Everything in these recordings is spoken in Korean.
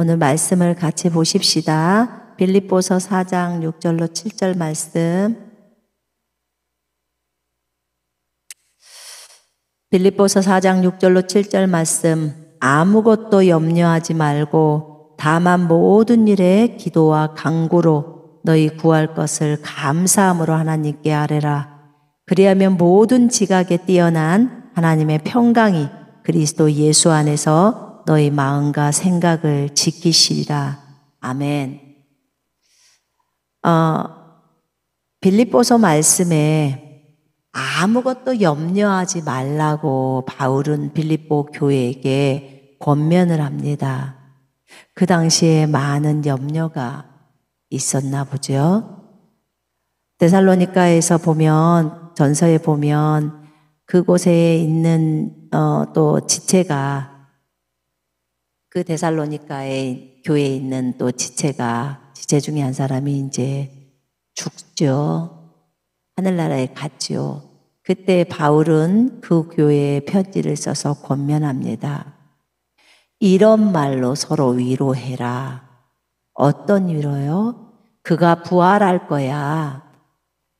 오늘 말씀을 같이 보십시다. 빌립보서 4장 6절로 7절 말씀. 빌립보서 4장 6절로 7절 말씀. 아무것도 염려하지 말고 다만 모든 일에 기도와 간구로 너희 구할 것을 감사함으로 하나님께 아뢰라. 그리하면 모든 지각에 뛰어난 하나님의 평강이 그리스도 예수 안에서 너희 마음과 생각을 지키시리라. 아멘. 빌립보서 말씀에 아무것도 염려하지 말라고 바울은 빌립보 교회에게 권면을 합니다. 그 당시에 많은 염려가 있었나 보죠. 데살로니가에서 보면, 전서에 보면 그곳에 있는 또 지체가, 그 데살로니가의 교회에 있는 또 지체 중에 한 사람이 이제 죽죠. 하늘나라에 갔죠. 그때 바울은 그 교회에 편지를 써서 권면합니다. 이런 말로 서로 위로해라. 어떤 위로요? 그가 부활할 거야.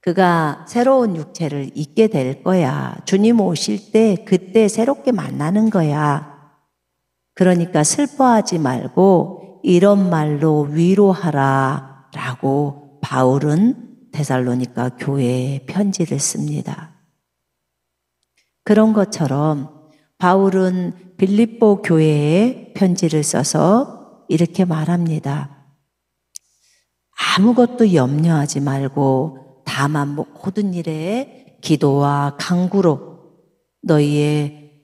그가 새로운 육체를 입게 될 거야. 주님 오실 때 그때 새롭게 만나는 거야. 그러니까 슬퍼하지 말고 이런 말로 위로하라 라고 바울은 데살로니가 교회에 편지를 씁니다. 그런 것처럼 바울은 빌립보 교회에 편지를 써서 이렇게 말합니다. 아무것도 염려하지 말고 다만 모든 일에 기도와 간구로 너희의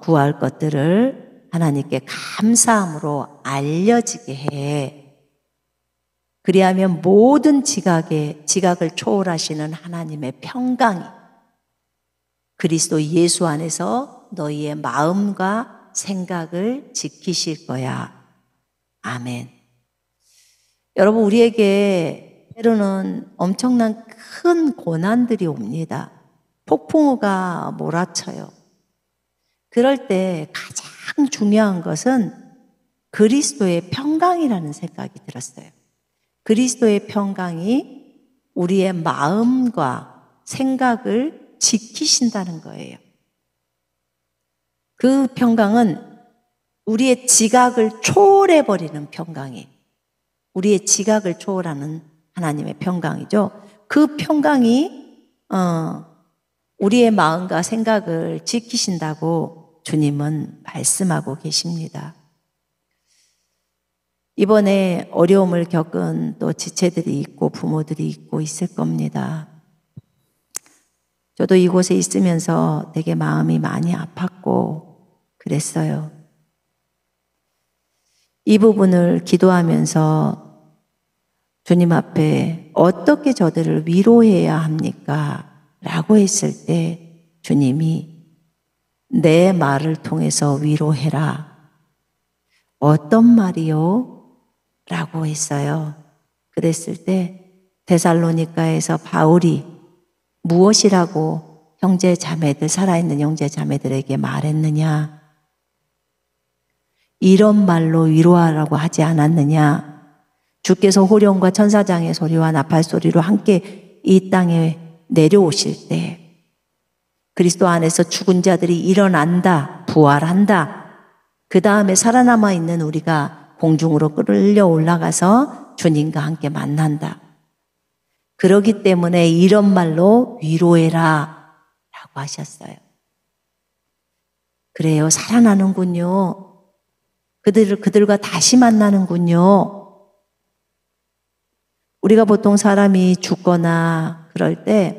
구할 것들을 하나님께 감사함으로 알려지게 해. 그리하면 모든 지각을 초월하시는 하나님의 평강이 그리스도 예수 안에서 너희의 마음과 생각을 지키실 거야. 아멘. 여러분, 우리에게 때로는 엄청난 큰 고난들이 옵니다. 폭풍우가 몰아쳐요. 그럴 때 가장 중요한 것은 그리스도의 평강이라는 생각이 들었어요. 그리스도의 평강이 우리의 마음과 생각을 지키신다는 거예요. 그 평강은 우리의 지각을 초월해버리는 평강이에요. 우리의 지각을 초월하는 하나님의 평강이죠. 그 평강이 우리의 마음과 생각을 지키신다고 주님은 말씀하고 계십니다. 이번에 어려움을 겪은 또 지체들이 있고 부모들이 있고 있을 겁니다. 저도 이곳에 있으면서 되게 마음이 많이 아팠고 그랬어요. 이 부분을 기도하면서 주님 앞에 어떻게 저들을 위로해야 합니까? 라고 했을 때 주님이 내 말을 통해서 위로해라. 어떤 말이요? 라고 했어요. 그랬을 때 데살로니가에서 바울이 무엇이라고 살아있는 형제 자매들에게 말했느냐? 이런 말로 위로하라고 하지 않았느냐? 주께서 호령과 천사장의 소리와 나팔 소리로 함께 이 땅에 내려오실 때 그리스도 안에서 죽은 자들이 일어난다, 부활한다. 그 다음에 살아남아 있는 우리가 공중으로 끌려 올라가서 주님과 함께 만난다. 그러기 때문에 이런 말로 위로해라 라고 하셨어요. 그래요, 살아나는군요. 그들과 다시 만나는군요. 우리가 보통 사람이 죽거나 그럴 때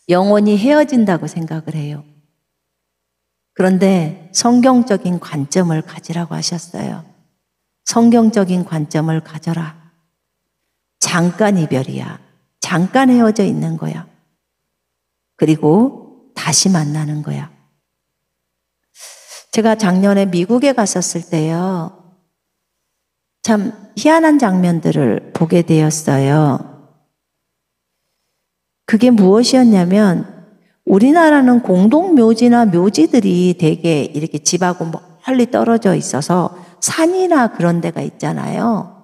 영원히 헤어진다고 생각을 해요. 그런데 성경적인 관점을 가지라고 하셨어요. 성경적인 관점을 가져라. 잠깐 이별이야. 잠깐 헤어져 있는 거야. 그리고 다시 만나는 거야. 제가 작년에 미국에 갔었을 때요. 참 희한한 장면들을 보게 되었어요. 그게 무엇이었냐면 우리나라는 공동묘지나 묘지들이 되게 이렇게 집하고 멀리 떨어져 있어서 산이나 그런 데가 있잖아요.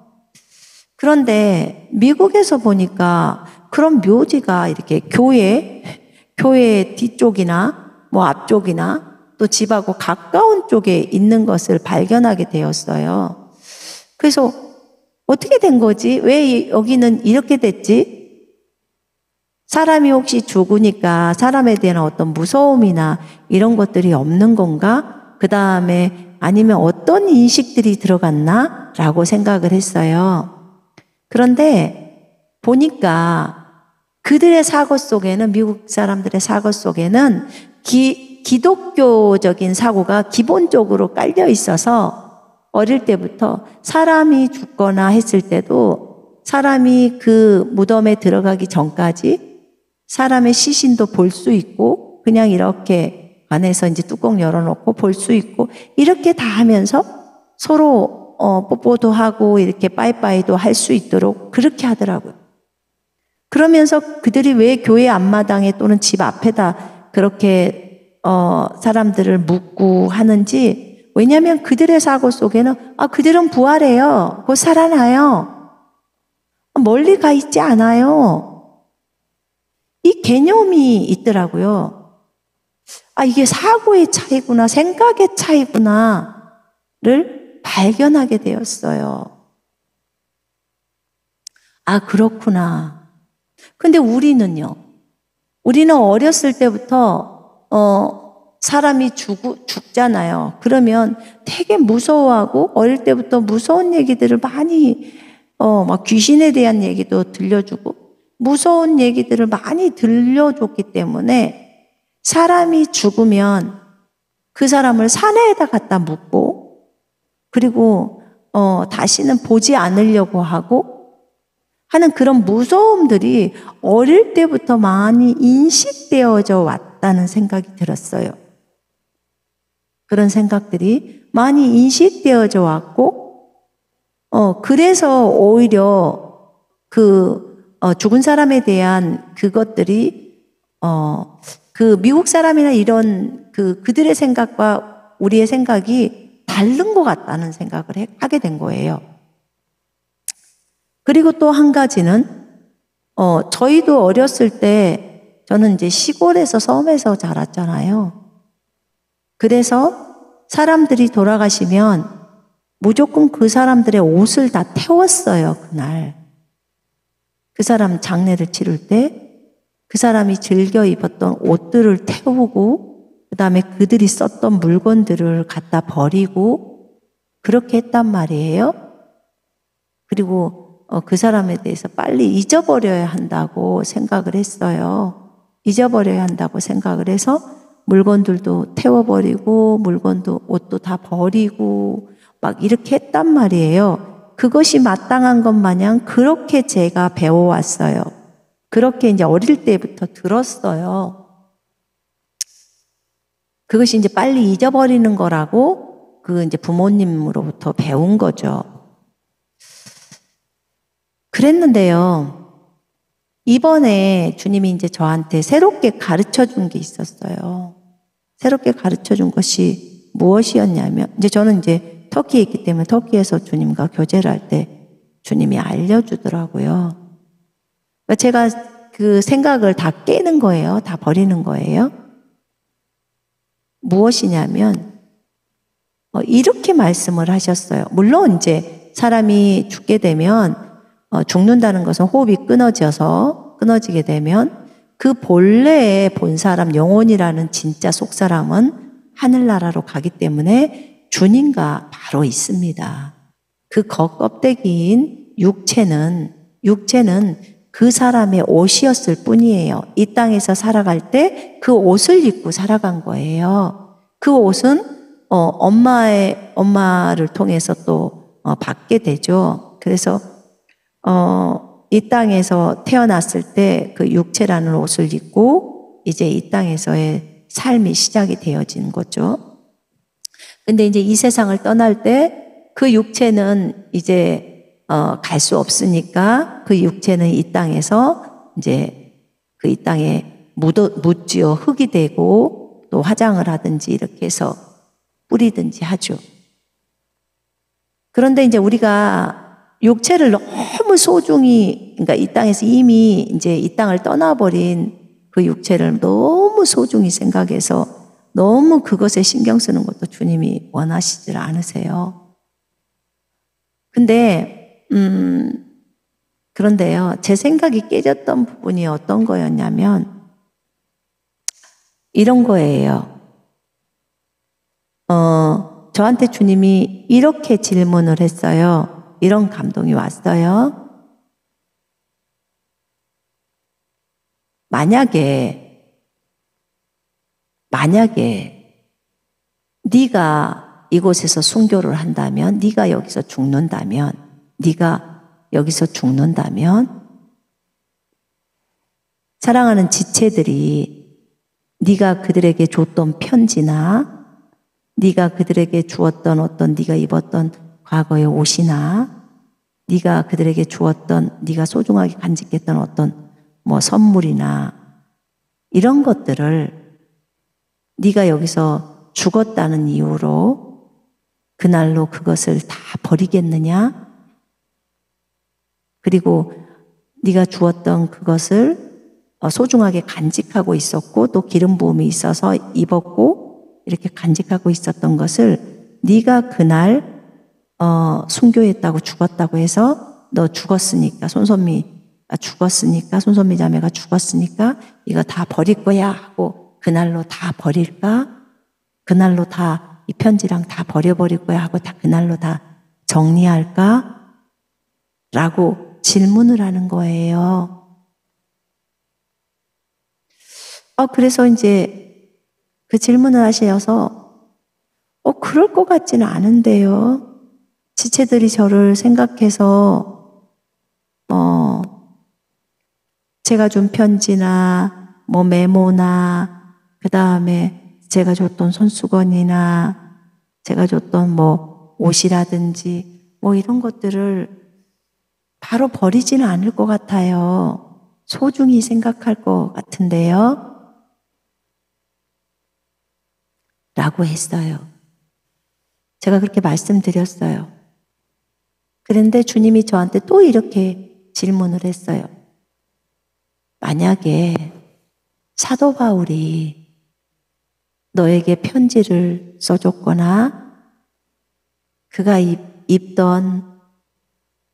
그런데 미국에서 보니까 그런 묘지가 이렇게 교회 뒤쪽이나 뭐 앞쪽이나 또 집하고 가까운 쪽에 있는 것을 발견하게 되었어요. 그래서 어떻게 된 거지? 왜 여기는 이렇게 됐지? 사람이 혹시 죽으니까 사람에 대한 어떤 무서움이나 이런 것들이 없는 건가? 그 다음에 아니면 어떤 인식들이 들어갔나? 라고 생각을 했어요. 그런데 보니까 그들의 사고 속에는, 미국 사람들의 사고 속에는 기독교적인 사고가 기본적으로 깔려 있어서 어릴 때부터 사람이 죽거나 했을 때도 사람이 그 무덤에 들어가기 전까지 사람의 시신도 볼 수 있고 그냥 이렇게 안에서 이제 뚜껑 열어놓고 볼 수 있고 이렇게 다 하면서 서로 뽀뽀도 하고 이렇게 빠이빠이도 할 수 있도록 그렇게 하더라고요. 그러면서 그들이 왜 교회 앞마당에 또는 집 앞에다 그렇게 사람들을 묻고 하는지, 왜냐하면 그들의 사고 속에는 그들은 부활해요. 곧 살아나요. 멀리 가 있지 않아요. 이 개념이 있더라고요. 이게 사고의 차이구나, 생각의 차이구나를 발견하게 되었어요. 그렇구나. 근데 우리는요. 우리는 어렸을 때부터 사람이 죽잖아요. 그러면 되게 무서워하고 어릴 때부터 무서운 얘기들을 많이 막 귀신에 대한 얘기도 들려주고 무서운 얘기들을 많이 들려줬기 때문에 사람이 죽으면 그 사람을 산에다 갖다 묻고 그리고 다시는 보지 않으려고 하고 하는 그런 무서움들이 어릴 때부터 많이 인식되어져 왔다는 생각이 들었어요. 그런 생각들이 많이 인식되어져 왔고, 그래서 오히려 죽은 사람에 대한 그것들이, 그 미국 사람이나 이런 그들의 생각과 우리의 생각이 다른 것 같다는 생각을 하게 된 거예요. 그리고 또 한 가지는, 저희도 어렸을 때, 저는 이제 시골에서 섬에서 자랐잖아요. 그래서 사람들이 돌아가시면 무조건 그 사람들의 옷을 다 태웠어요, 그날. 그 사람 장례를 치를 때 그 사람이 즐겨 입었던 옷들을 태우고 그 다음에 그들이 썼던 물건들을 갖다 버리고 그렇게 했단 말이에요. 그리고 그 사람에 대해서 빨리 잊어버려야 한다고 생각을 했어요. 잊어버려야 한다고 생각을 해서 물건들도 태워버리고 옷도 다 버리고 막 이렇게 했단 말이에요. 그것이 마땅한 것 마냥 그렇게 제가 배워왔어요. 그렇게 이제 어릴 때부터 들었어요. 그것이 이제 빨리 잊어버리는 거라고 이제 부모님으로부터 배운 거죠. 그랬는데요. 이번에 주님이 이제 저한테 새롭게 가르쳐 준 게 있었어요. 새롭게 가르쳐 준 것이 무엇이었냐면, 이제 저는 이제 터키에 있기 때문에 터키에서 주님과 교제를 할 때 주님이 알려주더라고요. 그러니까 제가 그 생각을 다 깨는 거예요. 다 버리는 거예요. 무엇이냐면, 이렇게 말씀을 하셨어요. 물론 이제 사람이 죽게 되면 죽는다는 것은 호흡이 끊어지게 되면 그 본래의 본 사람, 영혼이라는 진짜 속 사람은 하늘나라로 가기 때문에 주님과 바로 있습니다. 그 겉껍데기인 육체는 그 사람의 옷이었을 뿐이에요. 이 땅에서 살아갈 때 그 옷을 입고 살아간 거예요. 그 옷은 엄마를 통해서 또 받게 되죠. 그래서 이 땅에서 태어났을 때 그 육체라는 옷을 입고 이제 이 땅에서의 삶이 시작이 되어진 거죠. 근데 이제 이 세상을 떠날 때 그 육체는 이제 갈 수 없으니까 그 육체는 이 땅에서 이제 그 이 땅에 묻지요. 흙이 되고 또 화장을 하든지 이렇게 해서 뿌리든지 하죠. 그런데 이제 우리가 육체를 너무 소중히, 그러니까 이 땅에서 이미 이제 이 땅을 떠나버린 그 육체를 너무 소중히 생각해서 너무 그것에 신경 쓰는 것도 주님이 원하시질 않으세요. 그런데요, 제 생각이 깨졌던 부분이 어떤 거였냐면 이런 거예요. 저한테 주님이 이렇게 질문을 했어요. 이런 감동이 왔어요. 만약에 네가 이곳에서 순교를 한다면, 네가 여기서 죽는다면, 사랑하는 지체들이 네가 그들에게 줬던 편지나 네가 그들에게 주었던 어떤 네가 입었던 과거의 옷이나 네가 그들에게 주었던 네가 소중하게 간직했던 어떤 뭐 선물이나 이런 것들을 네가 여기서 죽었다는 이유로 그날로 그것을 다 버리겠느냐? 그리고 네가 주었던 그것을 소중하게 간직하고 있었고 또 기름 부음이 있어서 입었고 이렇게 간직하고 있었던 것을 네가 그날 순교했다고 죽었다고 해서 너 죽었으니까 손선미 자매가 죽었으니까 이거 다 버릴 거야 하고 그날로 다 버릴까? 그날로 다 이 편지랑 다 버려버릴 거야 하고 다 그날로 다 정리할까? 라고 질문을 하는 거예요. 그래서 이제 그 질문을 하셔서 그럴 것 같지는 않은데요. 지체들이 저를 생각해서 제가 준 편지나 뭐 메모나 그 다음에 제가 줬던 손수건이나 제가 줬던 뭐 옷이라든지 뭐 이런 것들을 바로 버리지는 않을 것 같아요. 소중히 생각할 것 같은데요. 라고 했어요. 제가 그렇게 말씀드렸어요. 그런데 주님이 저한테 또 이렇게 질문을 했어요. 만약에 사도 바울이 너에게 편지를 써줬거나 그가 입던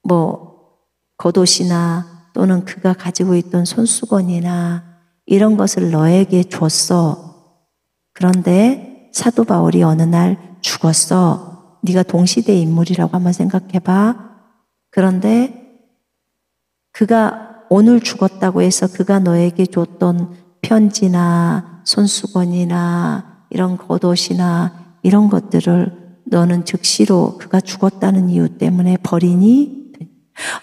뭐 겉옷이나 또는 그가 가지고 있던 손수건이나 이런 것을 너에게 줬어. 그런데 사도 바울이 어느 날 죽었어. 네가 동시대 인물이라고 한번 생각해봐. 그런데 그가 오늘 죽었다고 해서 그가 너에게 줬던 편지나 손수건이나 이런 겉옷이나 이런 것들을 너는 즉시로 그가 죽었다는 이유 때문에 버리니?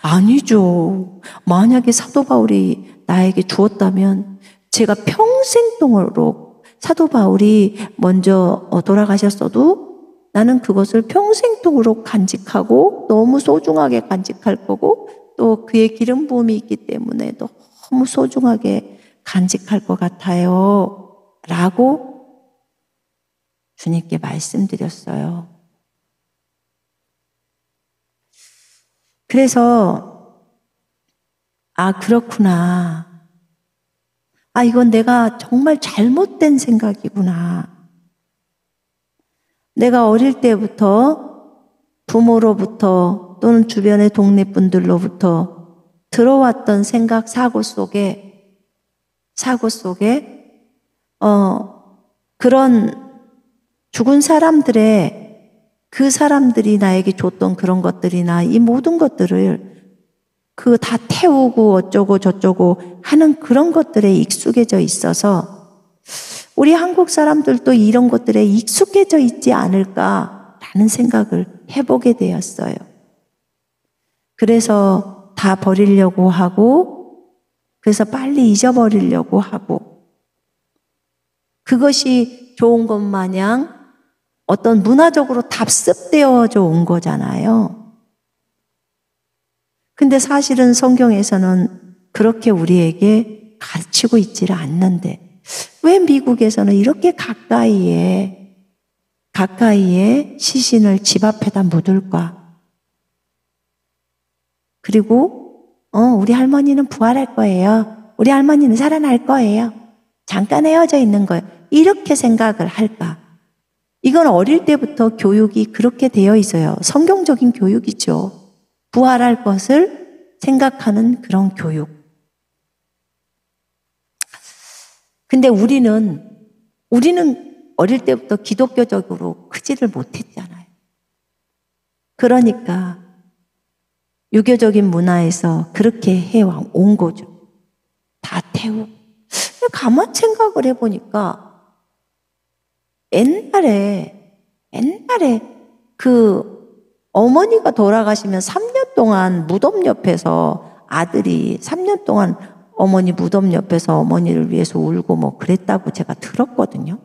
아니죠. 만약에 사도 바울이 나에게 주었다면 제가 평생 동안으로 사도 바울이 먼저 돌아가셨어도 나는 그것을 평생 동으로 간직하고 너무 소중하게 간직할 거고 또 그의 기름 부음이 있기 때문에 너무 소중하게 간직할 것 같아요. 라고 주님께 말씀드렸어요. 그래서 그렇구나. 이건 내가 정말 잘못된 생각이구나. 내가 어릴 때부터 부모로부터 또는 주변의 동네 분들로부터 들어왔던 생각, 사고 속에 그런 죽은 사람들의 그 사람들이 나에게 줬던 그런 것들이나 이 모든 것들을 다 태우고 어쩌고 저쩌고 하는 그런 것들에 익숙해져 있어서 우리 한국 사람들도 이런 것들에 익숙해져 있지 않을까라는 생각을 해보게 되었어요. 그래서 다 버리려고 하고 그래서 빨리 잊어버리려고 하고 그것이 좋은 것 마냥 어떤 문화적으로 답습되어져 온 거잖아요. 근데 사실은 성경에서는 그렇게 우리에게 가르치고 있지를 않는데 왜 미국에서는 이렇게 가까이에 시신을 집 앞에다 묻을까? 그리고 우리 할머니는 부활할 거예요. 우리 할머니는 살아날 거예요. 잠깐 헤어져 있는 거예요. 이렇게 생각을 할까? 이건 어릴 때부터 교육이 그렇게 되어 있어요. 성경적인 교육이죠. 부활할 것을 생각하는 그런 교육. 근데 우리는 어릴 때부터 기독교적으로 크지를 못했잖아요. 그러니까 유교적인 문화에서 그렇게 해온 거죠. 다 태우고. 가만 생각을 해보니까 옛날에 그 어머니가 돌아가시면 3년 동안 무덤 옆에서 아들이 3년 동안 어머니 무덤 옆에서 어머니를 위해서 울고 뭐 그랬다고 제가 들었거든요.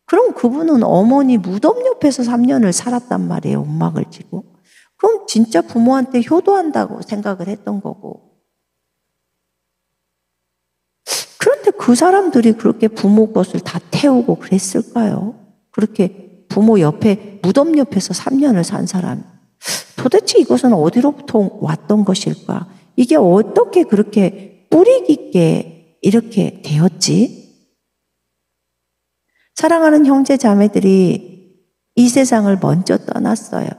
그럼 그분은 어머니 무덤 옆에서 3년을 살았단 말이에요. 움막을 쥐고. 그럼 진짜 부모한테 효도한다고 생각을 했던 거고. 그런데 그 사람들이 그렇게 부모 것을 다 태우고 그랬을까요? 그렇게 부모 옆에 무덤 옆에서 3년을 산 사람. 도대체 이것은 어디로부터 왔던 것일까? 이게 어떻게 그렇게 뿌리 깊게 이렇게 되었지? 사랑하는 형제 자매들이 이 세상을 먼저 떠났어요.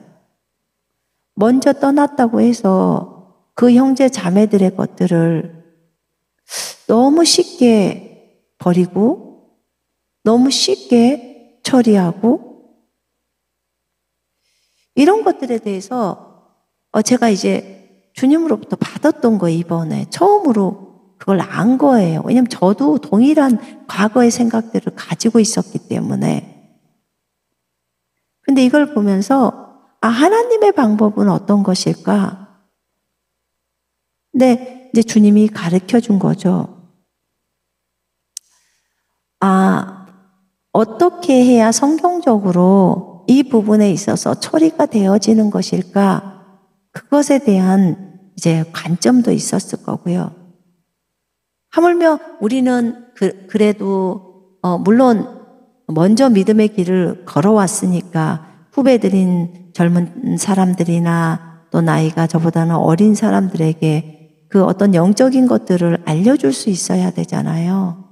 먼저 떠났다고 해서 그 형제 자매들의 것들을 너무 쉽게 버리고 너무 쉽게 처리하고 이런 것들에 대해서 제가 이제 주님으로부터 받았던 거 이번에 처음으로 그걸 안 거예요. 왜냐하면 저도 동일한 과거의 생각들을 가지고 있었기 때문에. 근데 이걸 보면서 하나님의 방법은 어떤 것일까? 근데 이제 주님이 가르쳐 준 거죠. 어떻게 해야 성경적으로 이 부분에 있어서 처리가 되어지는 것일까? 그것에 대한 이제 관점도 있었을 거고요. 하물며 우리는 그래도 물론 먼저 믿음의 길을 걸어왔으니까 후배들인 젊은 사람들이나 또 나이가 저보다는 어린 사람들에게 그 어떤 영적인 것들을 알려줄 수 있어야 되잖아요.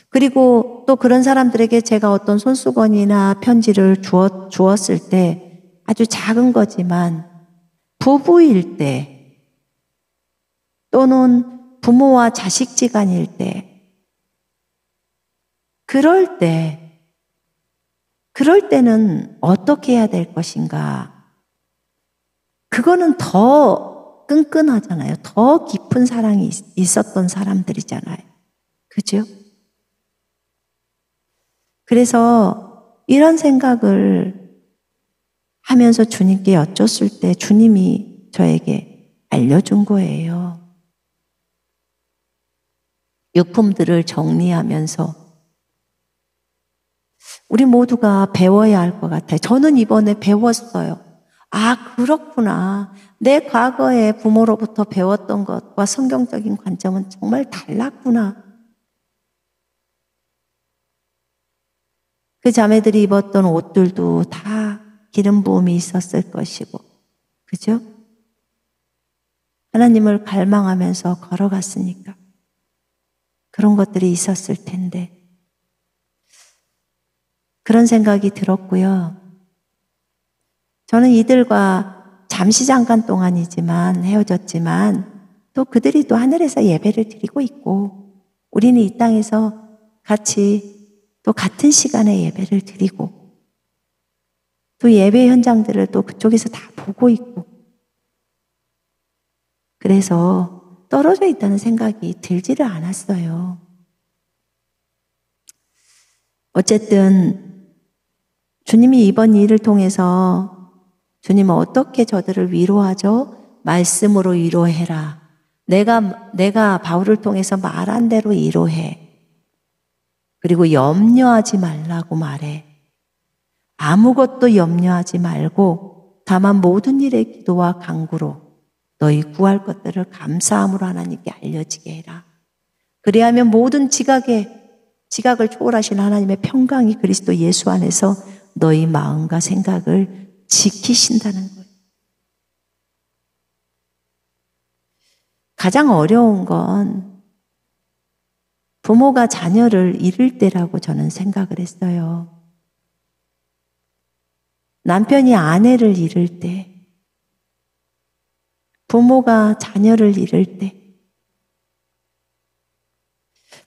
그리고 또 그런 사람들에게 제가 어떤 손수건이나 편지를 주었을 때 아주 작은 거지만 부부일 때 또는 부모와 자식지간일 때 그럴 때는 어떻게 해야 될 것인가? 그거는 더 끈끈하잖아요. 더 깊은 사랑이 있었던 사람들이잖아요. 그죠? 그래서 이런 생각을 하면서 주님께 여쭙을 때 주님이 저에게 알려준 거예요. 유품들을 정리하면서 우리 모두가 배워야 할 것 같아요. 저는 이번에 배웠어요. 그렇구나. 내 과거에 부모로부터 배웠던 것과 성경적인 관점은 정말 달랐구나. 그 자매들이 입었던 옷들도 다 기름 부음이 있었을 것이고, 그죠? 하나님을 갈망하면서 걸어갔으니까 그런 것들이 있었을 텐데 그런 생각이 들었고요. 저는 이들과 잠깐 동안이지만 헤어졌지만 또 그들이 또 하늘에서 예배를 드리고 있고 우리는 이 땅에서 같이 또 같은 시간에 예배를 드리고 또 예배 현장들을 또 그쪽에서 다 보고 있고 그래서 떨어져 있다는 생각이 들지를 않았어요. 어쨌든 주님이 이번 일을 통해서 주님은 어떻게 저들을 위로하죠? 말씀으로 위로해라. 내가 바울을 통해서 말한 대로 위로해. 그리고 염려하지 말라고 말해. 아무것도 염려하지 말고 다만 모든 일에 기도와 간구로 너희 구할 것들을 감사함으로 하나님께 알려지게 해라. 그리하면 모든 지각을 초월하신 하나님의 평강이 그리스도 예수 안에서 너희 마음과 생각을 지키신다는 거예요. 가장 어려운 건 부모가 자녀를 잃을 때라고 저는 생각을 했어요. 남편이 아내를 잃을 때, 부모가 자녀를 잃을 때,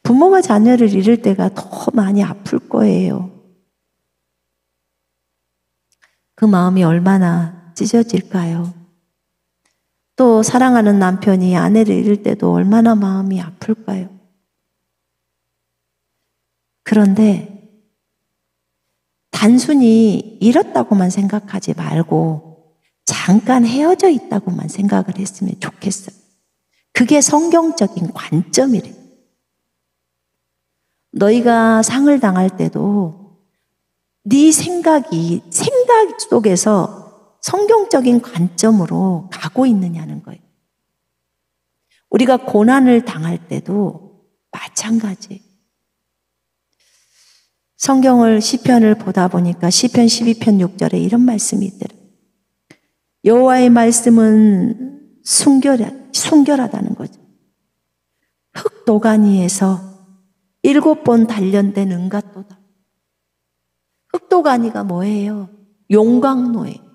부모가 자녀를 잃을 때가 더 많이 아플 거예요. 그 마음이 얼마나 찢어질까요? 또 사랑하는 남편이 아내를 잃을 때도 얼마나 마음이 아플까요? 그런데 단순히 잃었다고만 생각하지 말고 잠깐 헤어져 있다고만 생각을 했으면 좋겠어요. 그게 성경적인 관점이래요. 너희가 상을 당할 때도 네 생각 속에서 성경적인 관점으로 가고 있느냐는 거예요. 우리가 고난을 당할 때도 마찬가지. 성경을 시편을 보다 보니까 시편 12편 6절에 이런 말씀이 있더라고요. 여호와의 말씀은 순결하다는 거죠. 흙도가니에서 7번 단련된 은갓도다. 흙도가니가 뭐예요? 용광로예요.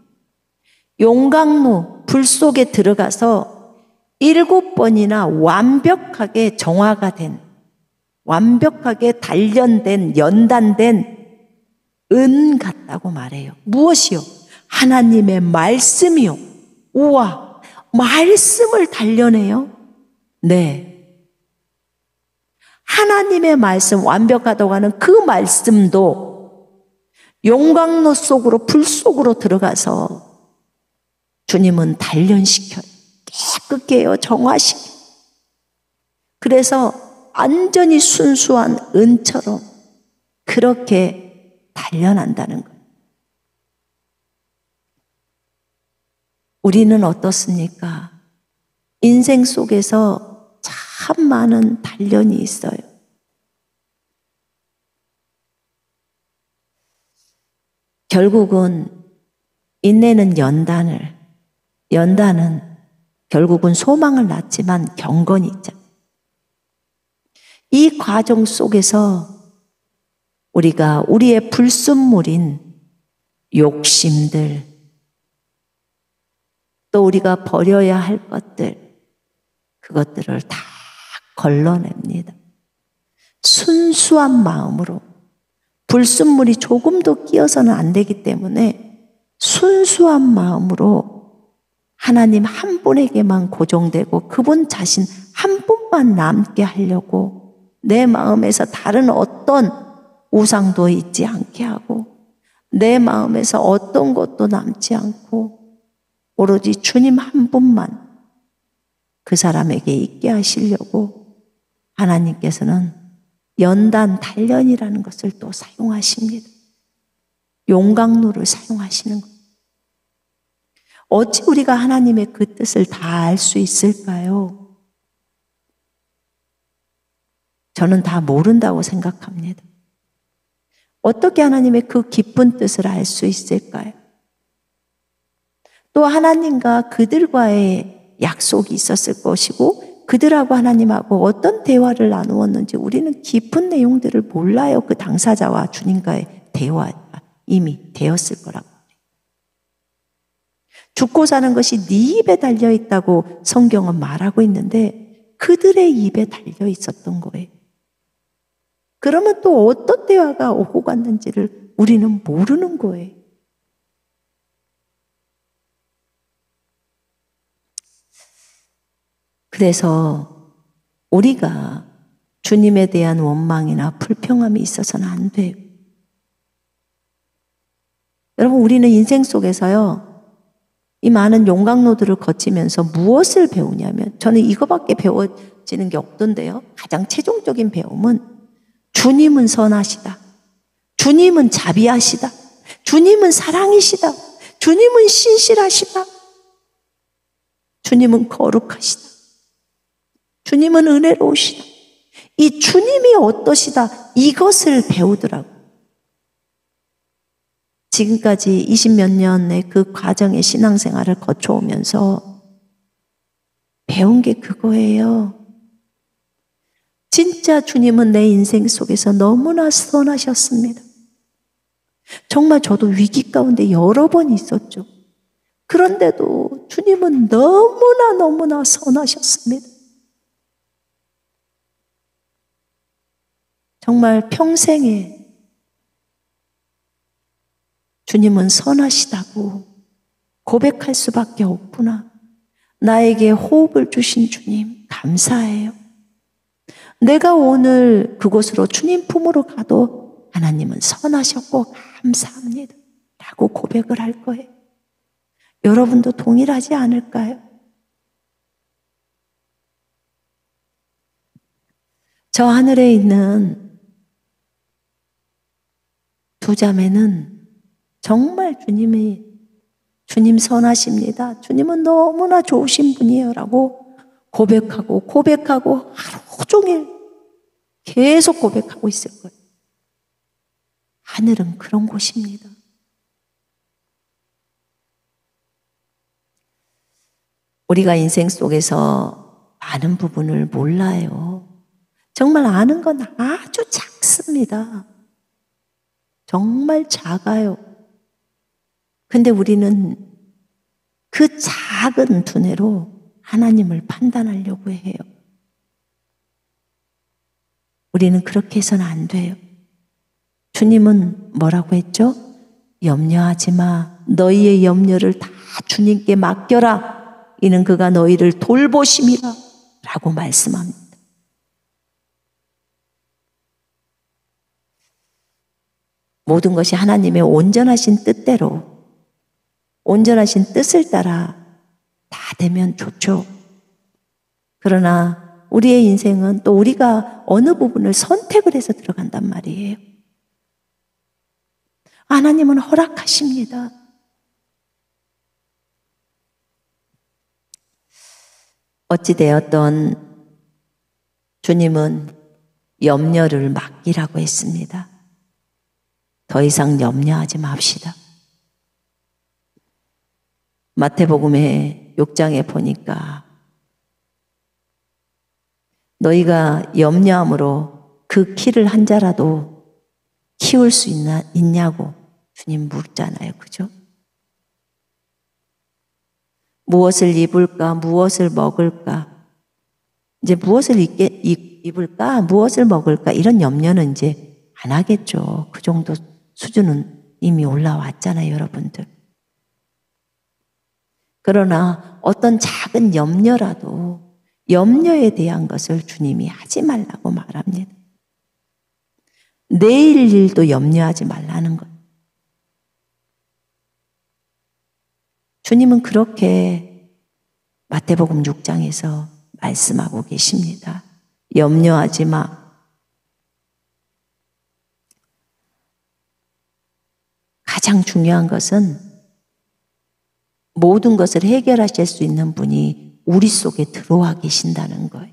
용광로 불 속에 들어가서 7번이나 완벽하게 정화가 된, 완벽하게 단련된, 연단된 은 같다고 말해요. 무엇이요? 하나님의 말씀이요. 우와, 말씀을 단련해요? 네. 하나님의 말씀, 완벽하다고 하는 그 말씀도 용광로 속으로, 불 속으로 들어가서 주님은 단련시켜요. 깨끗게 해요. 정화시켜요. 그래서 완전히 순수한 은처럼 그렇게 단련한다는 거예요. 우리는 어떻습니까? 인생 속에서 참 많은 단련이 있어요. 결국은 인내는 연단은 결국은 소망을 낳지만 경건이 있잖아요. 이 과정 속에서 우리가 우리의 불순물인 욕심들, 또 우리가 버려야 할 것들, 그것들을 다 걸러냅니다. 순수한 마음으로, 불순물이 조금도 끼어서는 안 되기 때문에 순수한 마음으로 하나님 한 분에게만 고정되고 그분 자신 한 분만 남게 하려고 내 마음에서 다른 어떤 우상도 있지 않게 하고 내 마음에서 어떤 것도 남지 않고 오로지 주님 한 분만 그 사람에게 있게 하시려고 하나님께서는 연단, 단련이라는 것을 또 사용하십니다. 용광로를 사용하시는 거예요. 어찌 우리가 하나님의 그 뜻을 다 알 수 있을까요? 저는 다 모른다고 생각합니다. 어떻게 하나님의 그 깊은 뜻을 알 수 있을까요? 또 하나님과 그들과의 약속이 있었을 것이고 그들하고 하나님하고 어떤 대화를 나누었는지 우리는 깊은 내용들을 몰라요. 그 당사자와 주님과의 대화가 이미 되었을 거라고. 죽고 사는 것이 네 입에 달려 있다고 성경은 말하고 있는데 그들의 입에 달려 있었던 거예요. 그러면 또 어떤 대화가 오고 갔는지를 우리는 모르는 거예요. 그래서 우리가 주님에 대한 원망이나 불평함이 있어서는 안 돼요. 여러분, 우리는 인생 속에서요, 이 많은 용광로들을 거치면서 무엇을 배우냐면, 저는 이거밖에 배워지는 게 없던데요. 가장 최종적인 배움은 주님은 선하시다. 주님은 자비하시다. 주님은 사랑이시다. 주님은 신실하시다. 주님은 거룩하시다. 주님은 은혜로우시다. 이 주님이 어떠시다. 이것을 배우더라고요. 지금까지 20몇 년의 그 과정의 신앙생활을 거쳐오면서 배운 게 그거예요. 진짜 주님은 내 인생 속에서 너무나 선하셨습니다. 정말 저도 위기 가운데 여러 번 있었죠. 그런데도 주님은 너무나 선하셨습니다. 정말 평생에 주님은 선하시다고 고백할 수밖에 없구나. 나에게 호흡을 주신 주님 감사해요. 내가 오늘 그곳으로 주님 품으로 가도 하나님은 선하셨고 감사합니다 라고 고백을 할 거예요. 여러분도 동일하지 않을까요? 저 하늘에 있는 두 자매는 정말 주님 선하십니다. 주님은 너무나 좋으신 분이에요 라고 고백하고 하루 종일 계속 고백하고 있을 거예요. 하늘은 그런 곳입니다. 우리가 인생 속에서 많은 부분을 몰라요. 정말 아는 건 아주 작습니다. 정말 작아요. 근데 우리는 그 작은 두뇌로 하나님을 판단하려고 해요. 우리는 그렇게 해서는 안 돼요. 주님은 뭐라고 했죠? 염려하지 마. 너희의 염려를 다 주님께 맡겨라. 이는 그가 너희를 돌보심이라 라고 말씀합니다. 모든 것이 하나님의 온전하신 뜻대로 온전하신 뜻을 따라 다 되면 좋죠. 그러나 우리의 인생은 또 우리가 어느 부분을 선택을 해서 들어간단 말이에요. 하나님은 허락하십니다. 어찌되었던 주님은 염려를 맡기라고 했습니다. 더 이상 염려하지 맙시다. 마태복음의 6장에 보니까 너희가 염려함으로 그 키를 한 자라도 키울 수 있냐고 주님 묻잖아요. 그죠? 무엇을 입을까? 무엇을 먹을까? 이제 무엇을 입을까? 무엇을 먹을까? 이런 염려는 이제 안 하겠죠. 그 정도 수준은 이미 올라왔잖아요, 여러분들. 그러나 어떤 작은 염려라도 염려에 대한 것을 주님이 하지 말라고 말합니다. 내일 일도 염려하지 말라는 것. 주님은 그렇게 마태복음 6장에서 말씀하고 계십니다. 염려하지 마. 가장 중요한 것은 모든 것을 해결하실 수 있는 분이 우리 속에 들어와 계신다는 거예요.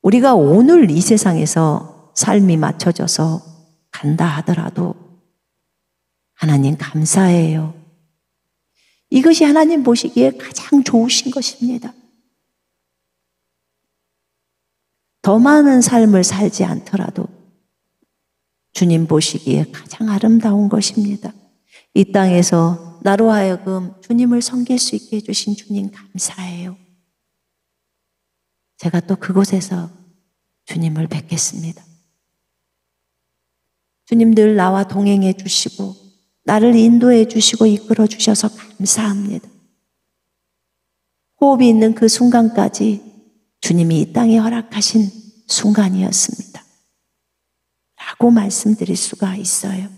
우리가 오늘 이 세상에서 삶이 맞춰져서 간다 하더라도 하나님 감사해요. 이것이 하나님 보시기에 가장 좋으신 것입니다. 더 많은 삶을 살지 않더라도 주님 보시기에 가장 아름다운 것입니다. 이 땅에서 나로 하여금 주님을 섬길 수 있게 해주신 주님 감사해요. 제가 또 그곳에서 주님을 뵙겠습니다. 주님 늘 나와 동행해 주시고 나를 인도해 주시고 이끌어 주셔서 감사합니다. 호흡이 있는 그 순간까지 주님이 이 땅에 허락하신 순간이었습니다. 라고 말씀드릴 수가 있어요.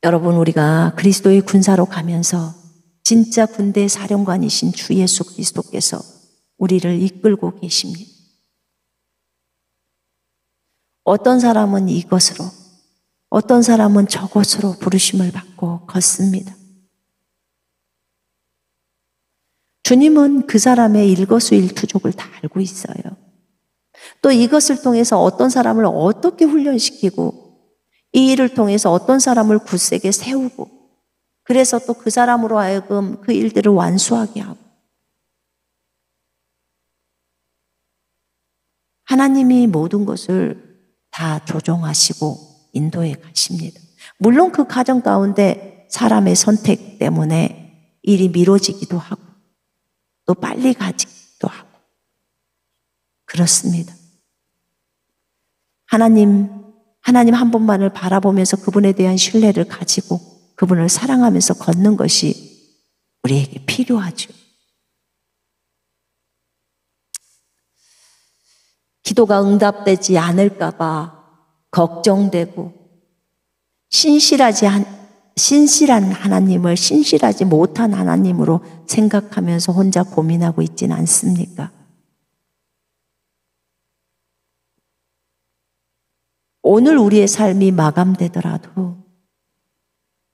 여러분, 우리가 그리스도의 군사로 가면서 진짜 군대 사령관이신 주 예수 그리스도께서 우리를 이끌고 계십니다. 어떤 사람은 이것으로, 어떤 사람은 저것으로 부르심을 받고 걷습니다. 주님은 그 사람의 일거수일투족을 다 알고 있어요. 또 이것을 통해서 어떤 사람을 어떻게 훈련시키고 이 일을 통해서 어떤 사람을 굳세게 세우고 그래서 또 그 사람으로 하여금 그 일들을 완수하게 하고 하나님이 모든 것을 다 조종하시고 인도해 가십니다. 물론 그 과정 가운데 사람의 선택 때문에 일이 미뤄지기도 하고 또 빨리 가지기도 하고 그렇습니다. 하나님 한 분만을 바라보면서 그분에 대한 신뢰를 가지고 그분을 사랑하면서 걷는 것이 우리에게 필요하죠. 기도가 응답되지 않을까 봐 걱정되고 신실한 하나님을 신실하지 못한 하나님으로 생각하면서 혼자 고민하고 있진 않습니까? 오늘 우리의 삶이 마감되더라도